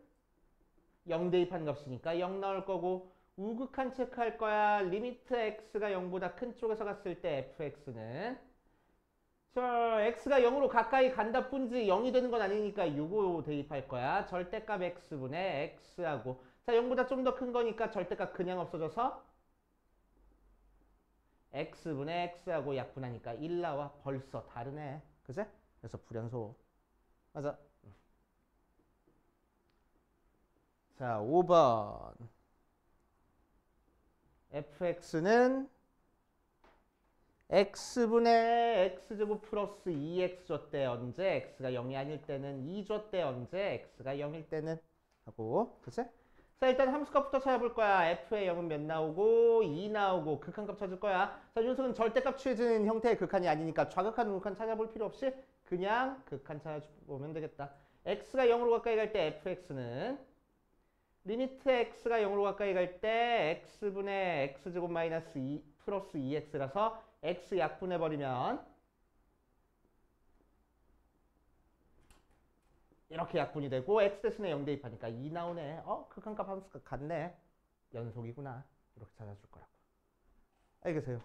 0 대입한 값이니까 0 나올 거고, 우극한 체크할 거야. 리미트 x가 0보다 큰 쪽에서 갔을 때 fx는 자, x가 0으로 가까이 간다 뿐지 0이 되는 건 아니니까 6을 대입할 거야. 절대값 x분의 x하고, 자, 0보다 좀 더 큰 거니까 절대값 그냥 없어져서 x분의 x하고 약분하니까 1 나와. 벌써 다르네. 그제? 그래서 불연속. 맞아. 자, 5번. fx는 x분의 x제곱 플러스 2x 줬대. 언제? x가 0이 아닐 때는 2 줬대. 언제? x가 0일 때는 하고. 그치? 자, 일단 함수값부터 찾아볼 거야. f의 0은 몇 나오고 2 나오고 극한값 찾을 거야. 자, 이 녀석은 절대값 취해지는 형태의 극한이 아니니까 좌극한, 우극한 찾아볼 필요 없이 그냥 극한 찾아보면 되겠다. x가 0으로 가까이 갈 때 fx는 리미트 x가 0으로 가까이 갈 때 x분의 x제곱 마이너스 2 플러스 2x라서 x 약분해버리면 이렇게 약분이 되고 x 대신에 0 대입하니까 2 나오네. 극한값 함수가 같네. 연속이구나. 이렇게 찾아줄 거라고. 알겠어요?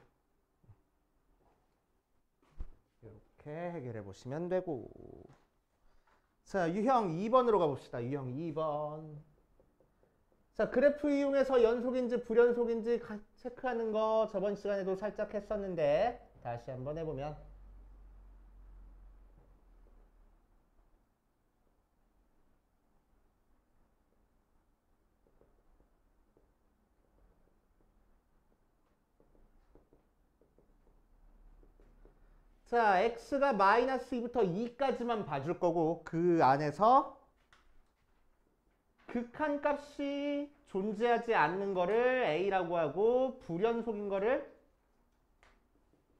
이렇게 해결해 보시면 되고. 자, 유형 2번으로 가봅시다. 유형 2번. 자, 그래프 이용해서 연속인지 불연속인지 체크하는 거 저번 시간에도 살짝 했었는데 다시 한번 해보면 자, x가 마이너스 2부터 2까지만 봐줄 거고 그 안에서 극한값이 존재하지 않는 거를 A라고 하고 불연속인 거를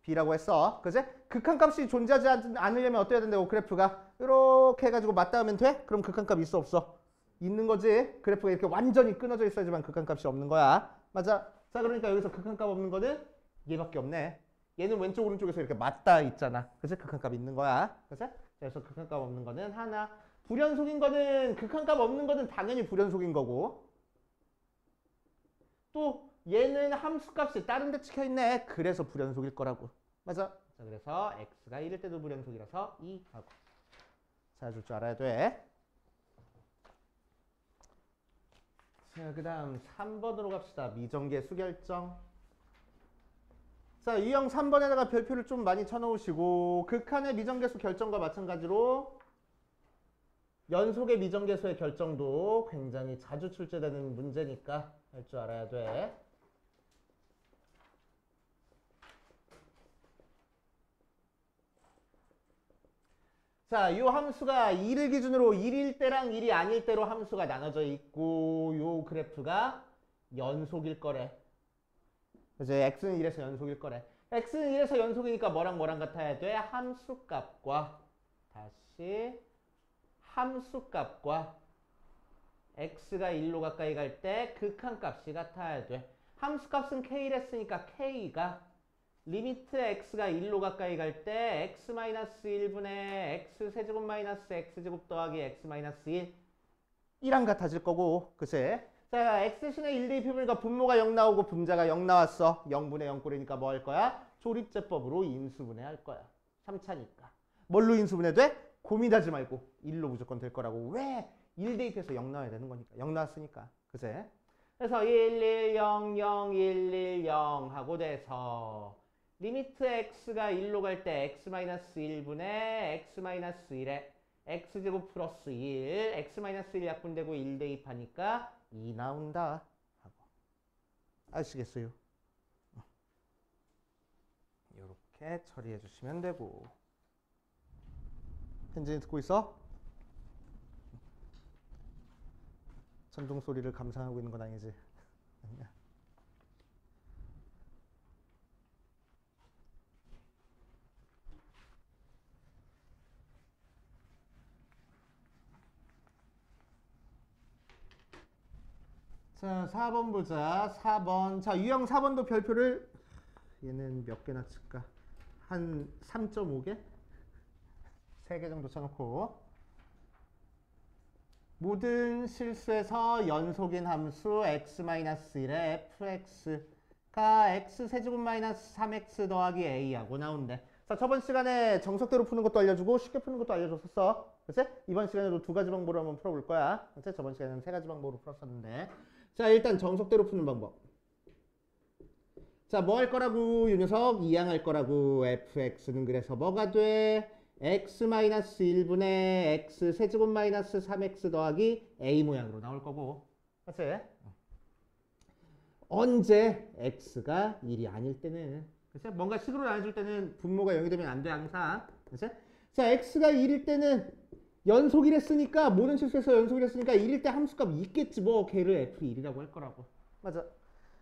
B라고 했어. 그지? 극한값이 존재하지 않으려면 어떻게 해야 된다고 그래프가 이렇게 해가지고 맞닿으면 돼? 그럼 극한값 있어 없어? 있는 거지. 그래프가 이렇게 완전히 끊어져 있어야지만 극한값이 없는 거야. 맞아. 자, 그러니까 여기서 극한값 없는 거는 얘밖에 없네. 얘는 왼쪽 오른쪽에서 이렇게 맞닿아 있잖아. 그치? 극한값 있는 거야. 그치? 그래서 극한값 없는 거는 하나. 불연속인 거는 극한값 없는 거는 당연히 불연속인 거고 또 얘는 함수값이 다른 데 찍혀 있네. 그래서 불연속일 거라고. 맞아. 자, 그래서 x가 1일 때도 불연속이라서 2 하고 찾아줄 줄 알아야 돼. 자, 그 다음 3번으로 갑시다. 미정계수 결정. 자, 유형 3번에다가 별표를 좀 많이 쳐놓으시고 극한의 미정계수 결정과 마찬가지로 연속의 미정계수의 결정도 굉장히 자주 출제되는 문제니까 할 줄 알아야 돼. 자, 요 함수가 1을 기준으로 1일 때랑 1이 아닐 때로 함수가 나눠져 있고 요 그래프가 연속일 거래. 이제 x는 1에서 연속일 거래. x는 1에서 연속이니까 뭐랑 같아야 돼? 함수값과 다시 함수값과 x가 1로 가까이 갈 때 극한값이 같아야 돼. 함수값은 k를 했으니까 k가 리미트 x가 1로 가까이 갈 때 x-1분의 x 세제곱 마이너스 x제곱 더하기 x-1 이랑 같아질 거고 그치? 자, x신의 1 대입해보니까 분모가 0 나오고 분자가 0 나왔어. 0분의 0꼴이니까 뭐 할 거야? 조립제법으로 인수분해 할 거야. 3차니까. 뭘로 인수분해 돼? 고민하지 말고 1로 무조건 될 거라고. 왜? 1 대입해서 0 나와야 되는 거니까. 0 나왔으니까. 그치? 그래서 1, 1, 0, 0, 1, 1, 0 하고 돼서 리미트 x가 1로 갈 때 x-1분의 x-1에 x제곱 플러스 1, x-1 약분되고 1 대입하니까 2 나온다 하고 아시겠어요? 이렇게 처리해 주시면 되고 현진이 듣고 있어? 전동 소리를 감상하고 있는 건 아니지? 아니야. 자, 4번 보자. 4번. 자, 유형 4번도 별표를 얘는 몇 개나 칠까? 한 3.5개? 3개 정도 쳐놓고 모든 실수에서 연속인 함수 x-1의 fx가 x 세제곱 마이너스 3x 더하기 a하고 나온대. 자, 저번 시간에 정석대로 푸는 것도 알려주고 쉽게 푸는 것도 알려줬었어. 그치? 이번 시간에도 2가지 방법으로 한번 풀어볼 거야. 그치? 저번 시간에는 3가지 방법으로 풀었었는데 자, 일단 정석대로 푸는 방법. 자, 뭐 할 거라고 이 녀석? 이항할 거라고. fx는 그래서 뭐가 돼? x-1분의 x 세제곱 마이너스 3x 더하기 a 모양으로 나올 거고. 그치? 언제 x가 1이 아닐 때는. 그치? 뭔가 식으로 나눠줄 때는 분모가 0이 되면 안 돼 항상. 그치? 자, x가 1일 때는 연속이랬으니까 모든 실수에서 연속이랬으니까 1일 때 함수값 있겠지 뭐. 걔를 f1이라고 할 거라고. 맞아.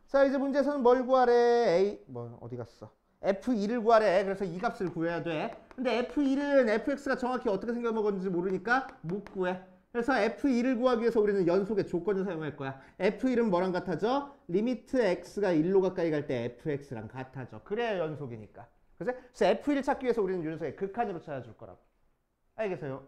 자, 이제 문제에서는 뭘 구하래? a 뭐 어디 갔어? f1을 구하래. 그래서 이 값을 구해야 돼. 근데 f1은 fx가 정확히 어떻게 생겨먹었는지 모르니까 못 구해. 그래서 f1을 구하기 위해서 우리는 연속의 조건을 사용할 거야. f1은 뭐랑 같아져? 리미트 x가 1로 가까이 갈 때 fx랑 같아져. 그래야 연속이니까. 그래서 f1을 찾기 위해서 우리는 요 녀석의 극한으로 찾아줄 거라고. 알겠어요?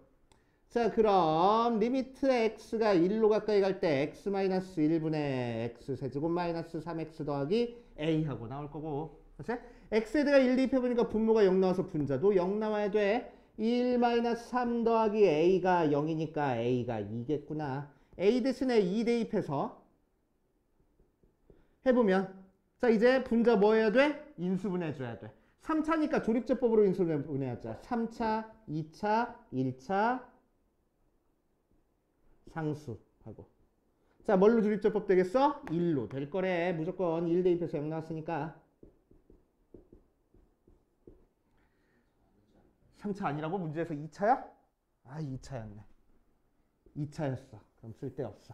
자, 그럼 리미트 x가 1로 가까이 갈 때 x-1분의 x 세제곱 마이너스 3x 더하기 A하고 나올 거고. 그치? X에다가 1 대입해보니까 분모가 0 나와서 분자도 0 나와야 돼. 1-3 더하기 A가 0이니까 A가 2겠구나. A 대신에 2 대입해서 해보면 자 이제 분자 뭐 해야 돼? 인수분해줘야 돼. 3차니까 조립제법으로 인수분해하자. 3차, 2차, 1차 상수하고 자 뭘로 조립제법 되겠어? 1로 될 거래. 무조건 1 대입해서 0 나왔으니까 3차 아니라고? 문제에서 2차야? 아 2차였네. 2차였어. 그럼 쓸데없어.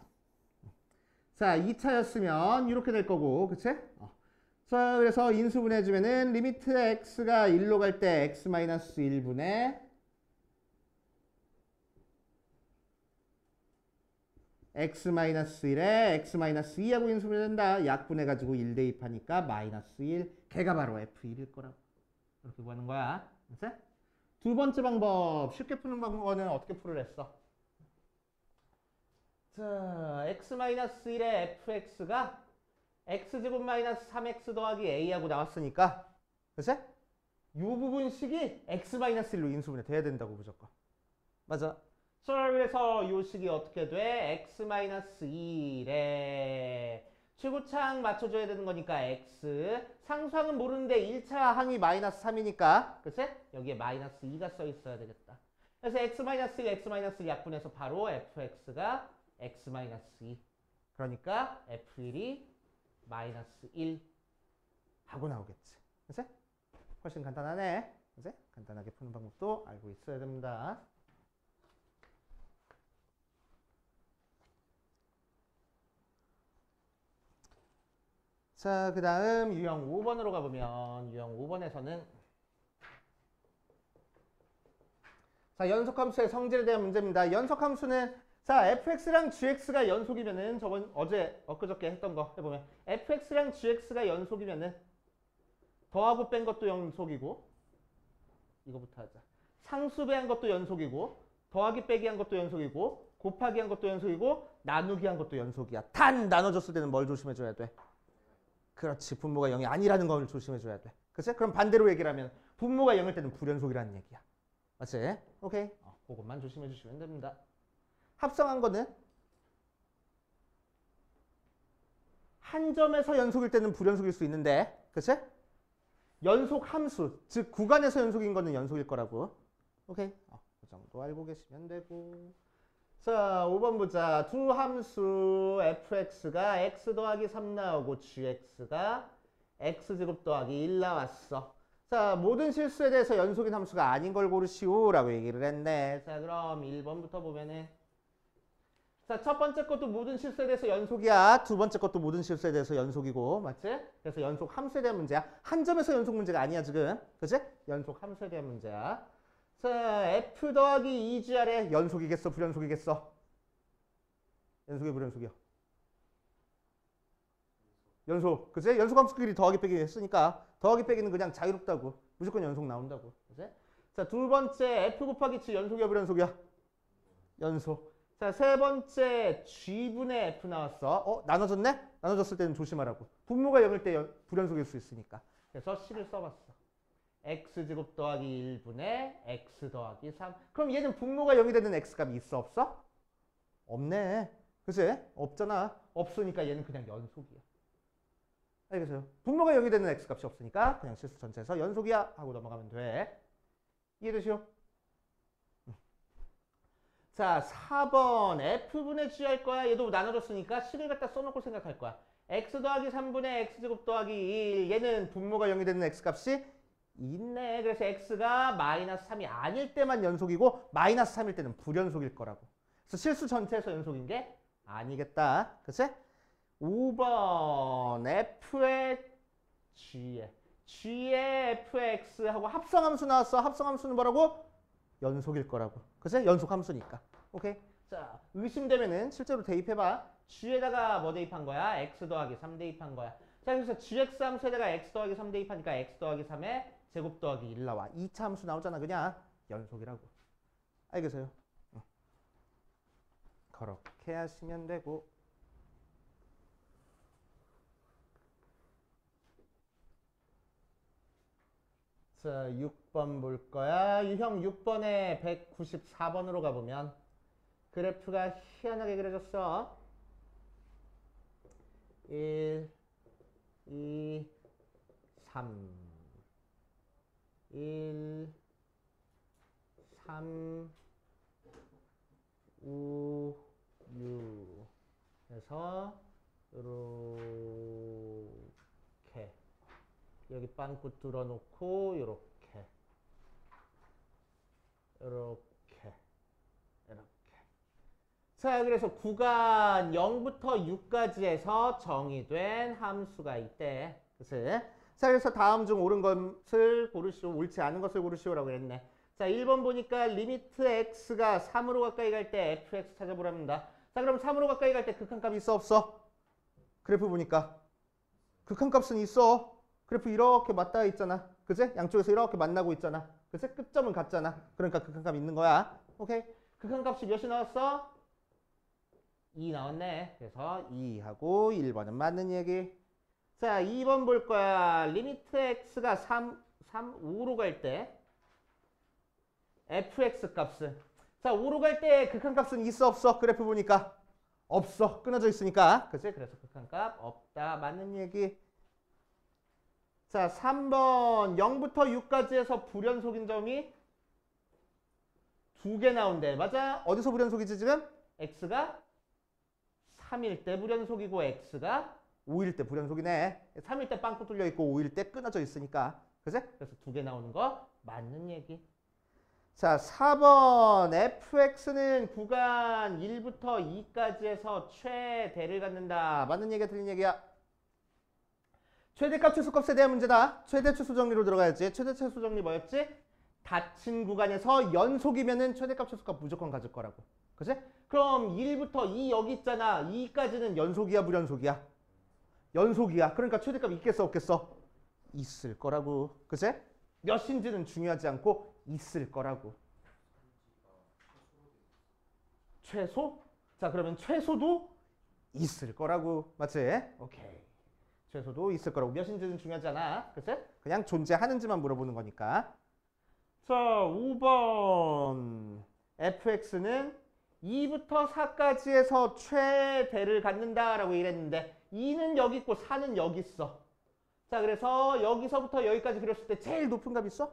자 2차였으면 이렇게 될 거고 그치? 자 그래서 인수분해해주면은 리미트 x가 1로 갈 때 x-1분의 x-1에 x-2하고 인수분해된다. 약분해가지고 1 대입하니까 -1. 걔가 바로 f1일 거라고. 이렇게 구하는 거야. 그치? 두 번째 방법. 쉽게 푸는 방법은 어떻게 풀으랬어? 자, x-1의 fx가 x제곱 마이너스 3x 더하기 a하고 나왔으니까 그치? 이 부분식이 x-1로 인수분해 돼야 된다고 무조건. 맞아. 자, 그래서 이 식이 어떻게 돼? x-1에 최고차항 맞춰줘야 되는 거니까 x 상수항은 모르는데 1차 항이 -3이니까 그치? 여기에 -2가 써 있어야 되겠다. 그래서 x-1, x-1 약분해서 바로 fx가 x-2 그러니까 f1이 -1 하고 나오겠지. 그치? 훨씬 간단하네. 그치? 간단하게 푸는 방법도 알고 있어야 됩니다. 자, 그 다음 유형 5번으로 가보면 유형 5번에서는 자, 연속함수의 성질에 대한 문제입니다. 연속함수는 자, fx랑 gx가 연속이면은 저번 엊그저께 했던 거 해보면 fx랑 gx가 연속이면은 더하고 뺀 것도 연속이고 이거부터 하자. 상수 배한 것도 연속이고 더하기 빼기 한 것도 연속이고 곱하기 한 것도 연속이고 나누기 한 것도 연속이야. 단 나눠줬을 때는 뭘 조심해줘야 돼? 그렇지. 분모가 0이 아니라는 걸 조심해줘야 돼. 그치? 그럼 반대로 얘기를 하면 분모가 0일 때는 불연속이라는 얘기야. 맞지? 오케이. 그것만 조심해 주시면 됩니다. 합성한 거는 한 점에서 연속일 때는 불연속일 수 있는데 그치? 연속 함수, 즉 구간에서 연속인 거는 연속일 거라고. 오케이. 그 정도 알고 계시면 되고. 자, 5번 보자. 두 함수 fx가 x 더하기 3 나오고 gx가 x제곱 더하기 1 나왔어. 자, 모든 실수에 대해서 연속인 함수가 아닌 걸 고르시오 라고 얘기를 했네. 자, 그럼 1번부터 보면은 자, 첫 번째 것도 모든 실수에 대해서 연속이야. 두 번째 것도 모든 실수에 대해서 연속이고. 맞지? 그래서 연속 함수에 대한 문제야. 한 점에서 연속 문제가 아니야 지금. 그치? 연속 함수에 대한 문제야. 자, f 더하기 2gr에 연속이겠어? 불연속이겠어? 연속이 불연속이야? 연속. 그치? 연속 함수끼리 더하기 빼기 했으니까 더하기 빼기는 그냥 자유롭다고. 무조건 연속 나온다고. 그치? 자, 두 번째 f 곱하기 g 연속이야? 불연속이야? 연속. 자, 세 번째 g분의 f 나왔어. 나눠졌네? 나눠졌을 때는 조심하라고. 분모가 0일 때 불연속일 수 있으니까. 그래서 10을 써봤어. x제곱 더하기 1분의 x 더하기 3. 그럼 얘는 분모가 0이 되는 x값이 있어? 없어? 없네. 그치? 없잖아. 없으니까 얘는 그냥 연속이야. 알겠어요? 분모가 0이 되는 x값이 없으니까 그냥 실수 전체에서 연속이야 하고 넘어가면 돼. 이해되시오? 자, 4번 f분의 g 할 거야. 얘도 나눠줬으니까 10을 갖다 써놓고 생각할 거야. x 더하기 3분의 x제곱 더하기 1. 얘는 분모가 0이 되는 x값이 있네. 그래서 x가 -3이 아닐 때만 연속이고 -3일 때는 불연속일 거라고. 그래서 실수 전체에서 연속인 게 아니겠다. 그치? 5번 f의 g의 fx하고 합성함수 나왔어. 합성함수는 뭐라고? 연속일 거라고. 그치? 연속함수니까. 오케이? 자, 의심되면은 실제로 대입해봐. g에다가 뭐 대입한 거야? x 더하기 3 대입한 거야. 자, 그래서 gx 함수에다가 x 더하기 3 대입하니까 x 더하기 3에 제곱 더하기 1 나와. 2차 함수 나오잖아. 그냥 연속이라고. 알겠어요? 그렇게 하시면 되고. 자, 6번 볼 거야. 유형 6번에 194번으로 가보면 그래프가 희한하게 그려졌어. 1, 2, 3 1, 3, 5, 6 해서 요렇게 여기 빵꾸 뚫어놓고 요렇게 이렇게 자, 그래서 구간 0부터 6까지에서 정의된 함수가 있대. 그치? 자, 그래서 다음 중 옳은 것을 고르시오, 옳지 않은 것을 고르시오라고 했네. 자, 1번 보니까 리미트 x가 3으로 가까이 갈 때 fx 찾아보랍니다. 자, 그럼 3으로 가까이 갈 때 극한값이 있어 없어? 그래프 보니까 극한값은 있어. 그래프 이렇게 맞닿아 있잖아. 그치? 양쪽에서 이렇게 만나고 있잖아. 그치? 끝점은 같잖아. 그러니까 극한값이 있는 거야. 오케이? 극한값이 몇이 나왔어? 2 나왔네. 그래서 2하고 1번은 맞는 얘기. 자, 2번 볼 거야. 리미트 x가 5로 갈 때 fx 값은 자, 5로 갈 때 극한값은 있어 없어? 그래프 보니까 없어. 끊어져 있으니까. 그치? 그래서 극한값 없다. 맞는 얘기. 자, 3번 0부터 6까지 해서 불연속인 점이 2개 나온대. 맞아? 어디서 불연속이지 지금? x가 3일 때 불연속이고 x가 5일 때 불연속이네. 3일 때 빵꾸 뚫려 있고 5일 때 끊어져 있으니까. 그치? 그래서 2개 나오는 거 맞는 얘기. 자, 4번 fx는 구간 1부터 2까지 해서 최대를 갖는다. 맞는 얘기야 틀린 얘기야? 최대값 최소값에 대한 문제다. 최대 최소 정리로 들어가야지. 최대 최소 정리 뭐였지? 닫힌 구간에서 연속이면은 최대값 최소값 무조건 가질 거라고. 그치? 그럼 1부터 2 여기 있잖아. 2까지는 연속이야 불연속이야? 연속이야. 그러니까 최대값 있겠어 없겠어? 있을 거라고. 그치? 몇인지는 중요하지 않고 있을 거라고. 최소? 자, 그러면 최소도 있을 거라고. 맞지? 오케이. 최소도 있을 거라고. 몇인지는 중요하지 않아. 그치? 그냥 존재하는지만 물어보는 거니까. 자, 5번 fx는 2부터 4까지 해서 최대를 갖는다라고 이랬는데 2는 여기 있고 4는 여기 있어. 자, 그래서 여기서부터 여기까지 그렸을 때 제일 높은 값 있어?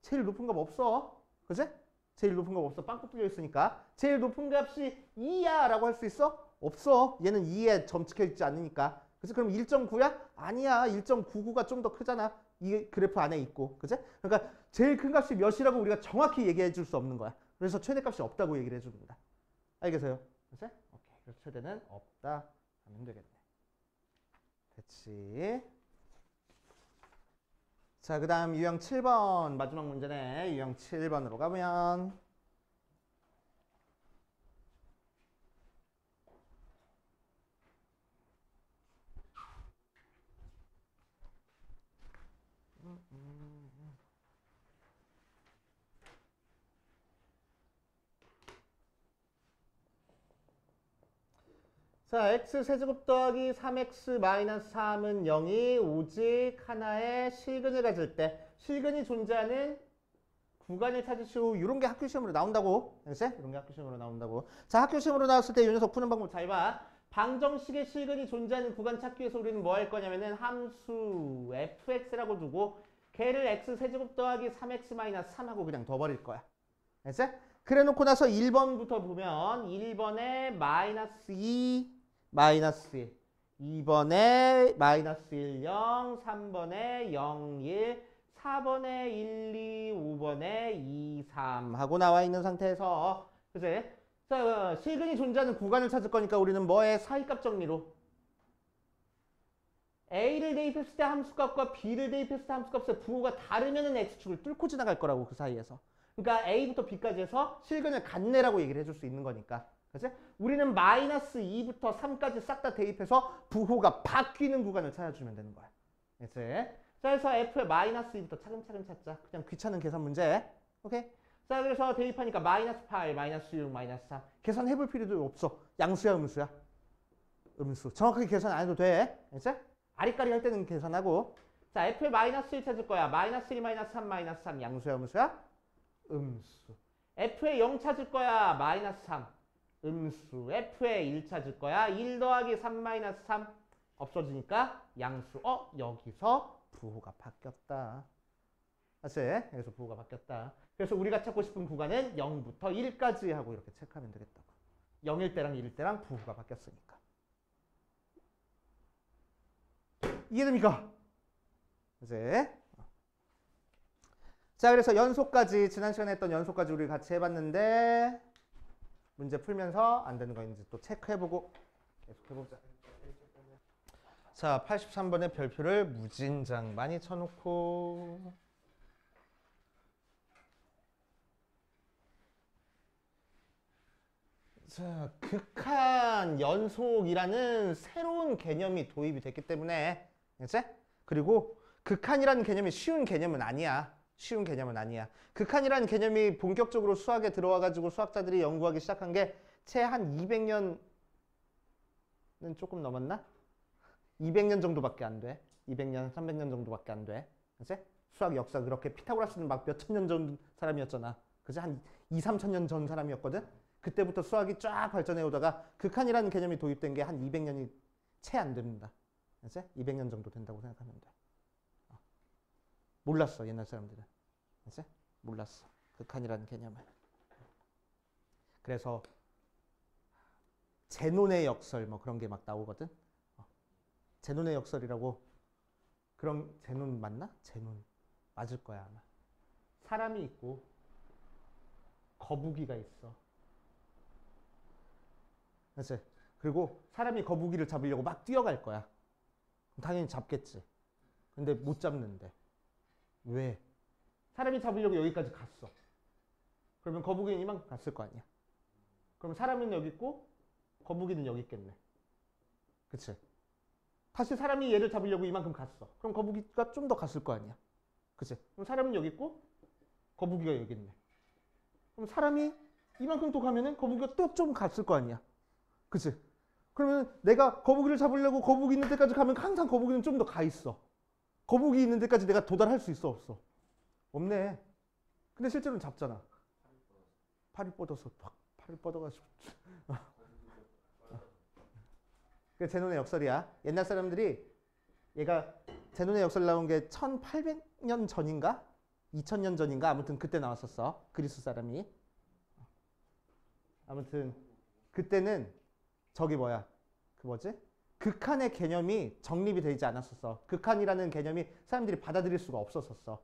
제일 높은 값 없어. 그치? 제일 높은 값 없어. 빵꾸 뚫려 있으니까. 제일 높은 값이 2야 라고 할 수 있어? 없어. 얘는 2에 점 찍혀 있지 않으니까. 그치? 그럼 1.9야? 아니야. 1.99가 좀 더 크잖아. 이 그래프 안에 있고. 그치? 그러니까 제일 큰 값이 몇이라고 우리가 정확히 얘기해 줄 수 없는 거야. 그래서 최대값이 없다고 얘기를 해줍니다. 알겠어요? 그치? 오케이. 그래서 최대는 없다 하면 되겠네. 됐지? 자, 그 다음 유형 7번 마지막 문제네. 유형 7번으로 가면 자, x세제곱 더하기 3x 마이너스 3은 0이 오직 하나의 실근을 가질 때 실근이 존재하는 구간을 찾으시오. 이런 게 학교 시험으로 나온다고. 알겠어? 이런 게 학교 시험으로 나온다고. 자, 학교 시험으로 나왔을 때 이 녀석 푸는 방법 잘 봐. 방정식의 실근이 존재하는 구간 찾기 위해서 우리는 뭐 할 거냐면은 함수 fx라고 두고 걔를 x세제곱 더하기 3x 마이너스 3하고 그냥 둬버릴 거야. 알겠어? 그래 놓고 나서 1번부터 보면 1번에 마이너스 2 마이너스 1, 2번에 마이너스 1, 0, 3번에 0, 1, 4번에 1, 2, 5번에 2, 3 하고 나와 있는 상태에서 그치? 자, 실근이 존재하는 구간을 찾을 거니까 우리는 뭐에 사이값 정리로 A를 대입했을 때 함수값과 B를 대입했을 때 함수값의 부호가 다르면은 X축을 뚫고 지나갈 거라고 그 사이에서. 그러니까 A부터 B까지 해서 실근을 갖네라고 얘기를 해줄 수 있는 거니까. 그치? 우리는 마이너스 2부터 3까지 싹 다 대입해서 부호가 바뀌는 구간을 찾아주면 되는 거야. 그치? 자, 그래서 F의 마이너스 2부터 차근차근 찾자. 그냥 귀찮은 계산 문제. 오케이? 자, 그래서 대입하니까 마이너스 8, 마이너스 6, 마이너스 3. 계산해볼 필요도 없어. 양수야, 음수야? 음수. 정확하게 계산 안 해도 돼. 그치? 아리까리 할 때는 계산하고. 자, f의 마이너스 1 찾을 거야. 마이너스 1, 마이너스 3, 마이너스 3. 양수야, 음수야? 음수. f의 0 찾을 거야. 마이너스 3. 음수. f의 1 찾을 거야. 1 더하기 3 마이너스 3. 없어지니까 양수. 여기서 부호가 바뀌었다. 맞지? 여기서 부호가 바뀌었다. 그래서 우리가 찾고 싶은 구간은 0부터 1까지 하고 이렇게 체크하면 되겠다고. 0일 때랑 1일 때랑 부호가 바뀌었으니까. 이해됩니까? 이제 자, 그래서 연속까지 지난 시간에 했던 연속까지 우리 같이 해봤는데 문제 풀면서 안 되는 거 있는지 또 체크해보고 계속 해보자. 자, 83번의 별표를 무진장 많이 쳐놓고 자, 극한 연속이라는 새로운 개념이 도입이 됐기 때문에 이제 그리고 극한이라는 개념이 쉬운 개념은 아니야. 쉬운 개념은 아니야. 극한이라는 개념이 본격적으로 수학에 들어와가지고 수학자들이 연구하기 시작한 게 채 한 200년은 조금 넘었나? 200년 정도밖에 안 돼. 200년, 300년 정도밖에 안 돼. 그치? 수학 역사 그렇게 피타고라스는 막 몇천 년 전 사람이었잖아. 그치? 한 2, 3천 년 전 사람이었거든. 그때부터 수학이 쫙 발전해 오다가 극한이라는 개념이 도입된 게 한 200년이 채 안 됩니다. 그치? 200년 정도 된다고 생각하면 돼. 몰랐어, 옛날 사람들은. 그치? 몰랐어. 극한이라는 개념을. 그래서 제논의 역설 뭐 그런 게 막 나오거든. 제논의 역설이라고. 그런 제논 맞나? 제논 맞을 거야 아마. 사람이 있고 거북이가 있어. 그치? 그리고 사람이 거북이를 잡으려고 막 뛰어갈 거야. 당연히 잡겠지. 근데 못 잡는데. 왜? 사람이 잡으려고 여기까지 갔어. 그러면 거북이는 이만큼 갔을 거 아니야. 그럼 사람은 여기 있고 거북이는 여기 있겠네. 그치? 다시 사람이 얘를 잡으려고 이만큼 갔어. 그럼 거북이가 좀 더 갔을 거 아니야. 그치? 그럼 사람은 여기 있고 거북이가 여기 있네. 그럼 사람이 이만큼 또 가면은 거북이가 또 좀 갔을 거 아니야. 그치? 그러면 내가 거북이를 잡으려고 거북이 있는 데까지 가면 항상 거북이는 좀 더 가 있어. 거북이 있는 데까지 내가 도달할 수 있어, 없어? 없네. 근데 실제로는 잡잖아. 팔이 뻗어서 팍 팔이 뻗어가지고. 그게 제논의 역설이야. 옛날 사람들이 얘가 제논의 역설 나온 게 1800년 전인가? 2000년 전인가? 아무튼 그때 나왔었어. 그리스 사람이. 아무튼 그때는 저기 뭐야? 그 뭐지? 극한의 개념이 정립이 되지 않았었어. 극한이라는 개념이 사람들이 받아들일 수가 없었었어.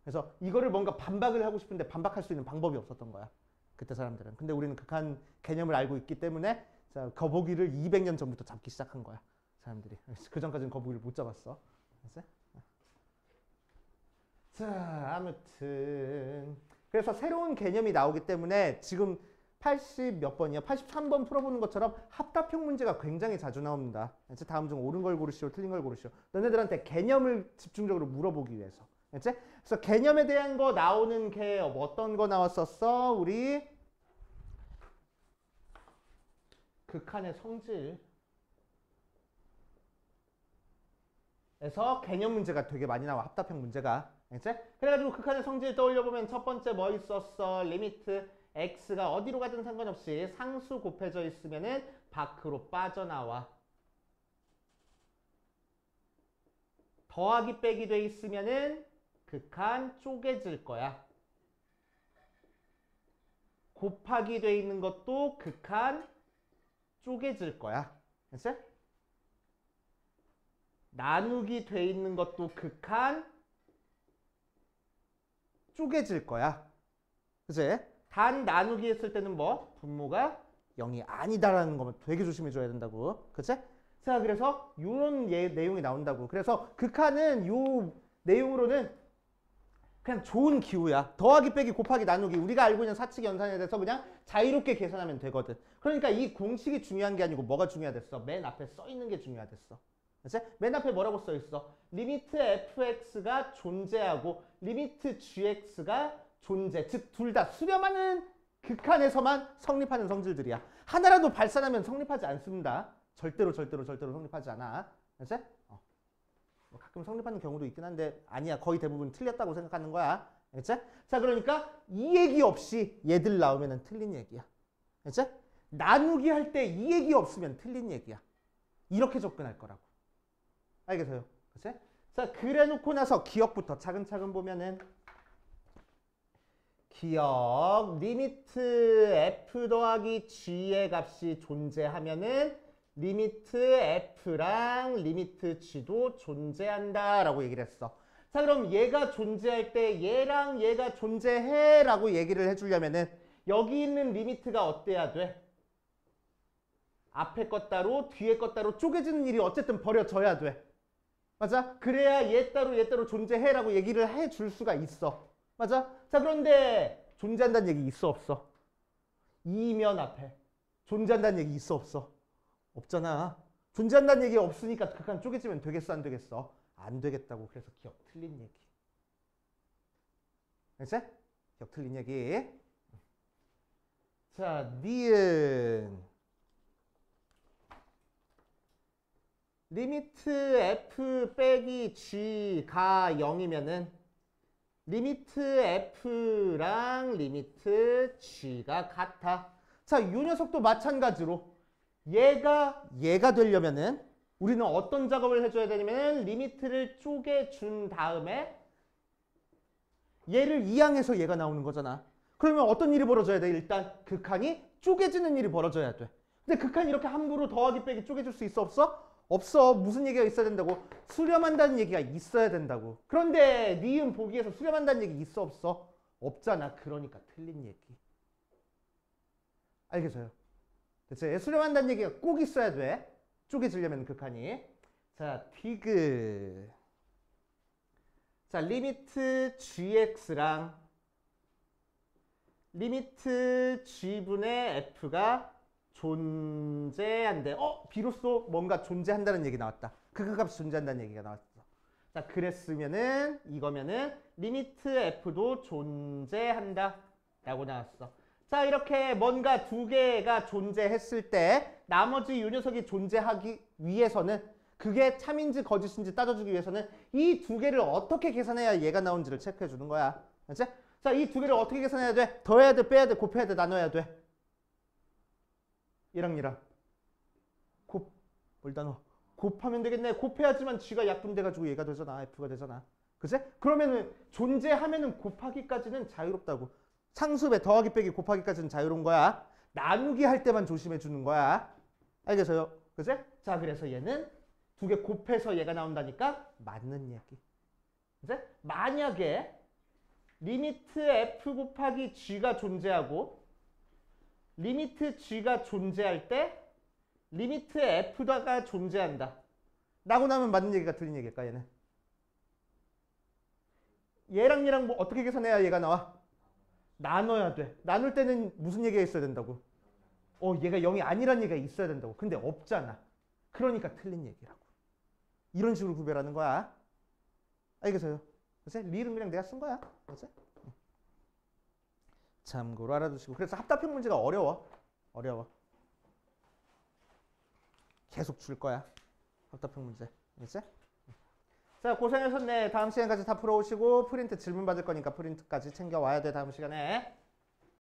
그래서 이거를 뭔가 반박을 하고 싶은데 반박할 수 있는 방법이 없었던 거야. 그때 사람들은. 근데 우리는 극한 개념을 알고 있기 때문에 자, 거북이를 200년 전부터 잡기 시작한 거야. 사람들이. 그 전까지는 거북이를 못 잡았어. 알았어? 자, 아무튼 그래서 새로운 개념이 나오기 때문에 지금 80 몇 번이야? 83번 풀어보는 것처럼 합답형 문제가 굉장히 자주 나옵니다. 다음 중 옳은 걸 고르시오, 틀린 걸 고르시오. 너네들한테 개념을 집중적으로 물어보기 위해서. 그래서 개념에 대한 거 나오는 게 어떤 거 나왔었어? 우리 극한의 성질. 에서 개념 문제가 되게 많이 나와. 합답형 문제가. 그래가지고 극한의 성질 떠올려보면 첫 번째 뭐 있었어? 리미트 x가 어디로 가든 상관없이 상수 곱해져 있으면은 밖으로 빠져나와. 더하기 빼기 돼 있으면은 극한 쪼개질 거야. 곱하기 돼 있는 것도 극한 쪼개질 거야. 그치? 나누기 돼 있는 것도 극한 쪼개질 거야. 그치? 단 나누기 했을 때는 뭐? 분모가 0이 아니다라는 것만 되게 조심해 줘야 된다고. 그치? 자, 그래서 이런 내용이 나온다고. 그래서 극한은 요 내용으로는 그냥 좋은 기호야. 더하기 빼기 곱하기 나누기. 우리가 알고 있는 사칙 연산에 대해서 그냥 자유롭게 계산하면 되거든. 그러니까 이 공식이 중요한 게 아니고 뭐가 중요하댔어? 맨 앞에 써 있는 게 중요하댔어. 그치? 맨 앞에 뭐라고 써 있어? 리미트 fx가 존재하고 리미트 gx가 존재. 즉 둘 다 수렴하는 극한에서만 성립하는 성질들이야. 하나라도 발산하면 성립하지 않습니다. 절대로 성립하지 않아. 그치? 뭐 가끔 성립하는 경우도 있긴 한데 아니야. 거의 대부분 틀렸다고 생각하는 거야. 알겠지? 자, 그러니까 이 얘기 없이 얘들 나오면 틀린 얘기야. 알겠지? 나누기 할 때 이 얘기 없으면 틀린 얘기야. 이렇게 접근할 거라고. 알겠어요? 그치? 자, 그래 놓고 나서 기억부터 차근차근 보면은 기억 리미트 f 더하기 g의 값이 존재하면은 리미트 f랑 리미트 g도 존재한다 라고 얘기를 했어. 자, 그럼 얘가 존재할 때 얘랑 얘가 존재해 라고 얘기를 해주려면은 여기 있는 리미트가 어때야 돼? 앞에 것 따로 뒤에 것 따로 쪼개지는 일이 어쨌든 벌어져야 돼. 맞아? 그래야 얘 따로 존재해 라고 얘기를 해줄 수가 있어. 맞아? 자, 그런데 존재한다는 얘기 있어 없어? 이면 앞에 존재한다는 얘기 있어 없어? 없잖아. 존재한다는 얘기 없으니까 극한 쪼개지면 되겠어 안 되겠어? 안 되겠다고. 그래서 기억 틀린 얘기. 알겠지? 기억 틀린 얘기. 자, 니은 리미트 f 빼기 g가 0이면은 리미트 f랑 리미트 g가 같아. 자, 이 녀석도 마찬가지로 얘가 되려면은 우리는 어떤 작업을 해줘야 되냐면 리미트를 쪼개준 다음에 얘를 이항해서 얘가 나오는 거잖아. 그러면 어떤 일이 벌어져야 돼? 일단 극한이 쪼개지는 일이 벌어져야 돼. 근데 극한이 이렇게 함부로 더하기 빼기 쪼개질 수 있어 없어? 없어. 무슨 얘기가 있어야 된다고? 수렴한다는 얘기가 있어야 된다고. 그런데 니은 보기에서 수렴한다는 얘기 있어 없어? 없잖아. 그러니까 틀린 얘기. 알겠어요? 대체 수렴한다는 얘기가 꼭 있어야 돼. 쪼개지려면 극한이. 자, 디귿. 자, 리미트 gx랑 리미트 g분의 f가 존재한대. 비로소 뭔가 존재한다는 얘기 나왔다. 극한값이 존재한다는 얘기가 나왔어. 자, 그랬으면은 이거면은 리미트 f도 존재한다 라고 나왔어. 자, 이렇게 뭔가 두 개가 존재했을 때 나머지 이 녀석이 존재하기 위해서는 그게 참인지 거짓인지 따져주기 위해서는 이 두 개를 어떻게 계산해야 얘가 나온지를 체크해 주는 거야. 알지? 자, 이 두 개를 어떻게 계산해야 돼? 더해야 돼, 빼야 돼, 곱해야 돼, 나눠야 돼. 얘랑 얘랑 뭘 나눠? 곱하면 되겠네. 곱해야지만 g가 약분돼가지고 얘가 되잖아. f가 되잖아. 그치? 그러면은 존재하면은 곱하기까지는 자유롭다고. 상수배 더하기 빼기 곱하기까지는 자유로운 거야. 나누기 할 때만 조심해 주는 거야. 알겠어요? 그치? 자, 그래서 얘는 두 개 곱해서 얘가 나온다니까 맞는 얘기. 그치? 만약에 리미트 f 곱하기 g가 존재하고 리미트 g가 존재할 때 리미트 f가 존재한다 라고 나면 맞는 얘기가 틀린 얘기일까 얘는? 얘랑 얘랑 뭐 어떻게 계산해야 얘가 나와? 나눠야 돼. 나눌 때는 무슨 얘기가 있어야 된다고? 얘가 0이 아니란 얘기가 있어야 된다고. 근데 없잖아. 그러니까 틀린 얘기라고. 이런 식으로 구별하는 거야. 알겠어요? 그치? 리을은 그냥 내가 쓴 거야. 그치? 참고로 알아두시고. 그래서 합답형 문제가 어려워. 계속 줄 거야. 합답형 문제. 알겠지? 자, 고생하셨네. 다음 시간까지 다 풀어오시고 프린트 질문 받을 거니까 프린트까지 챙겨와야 돼. 다음 시간에.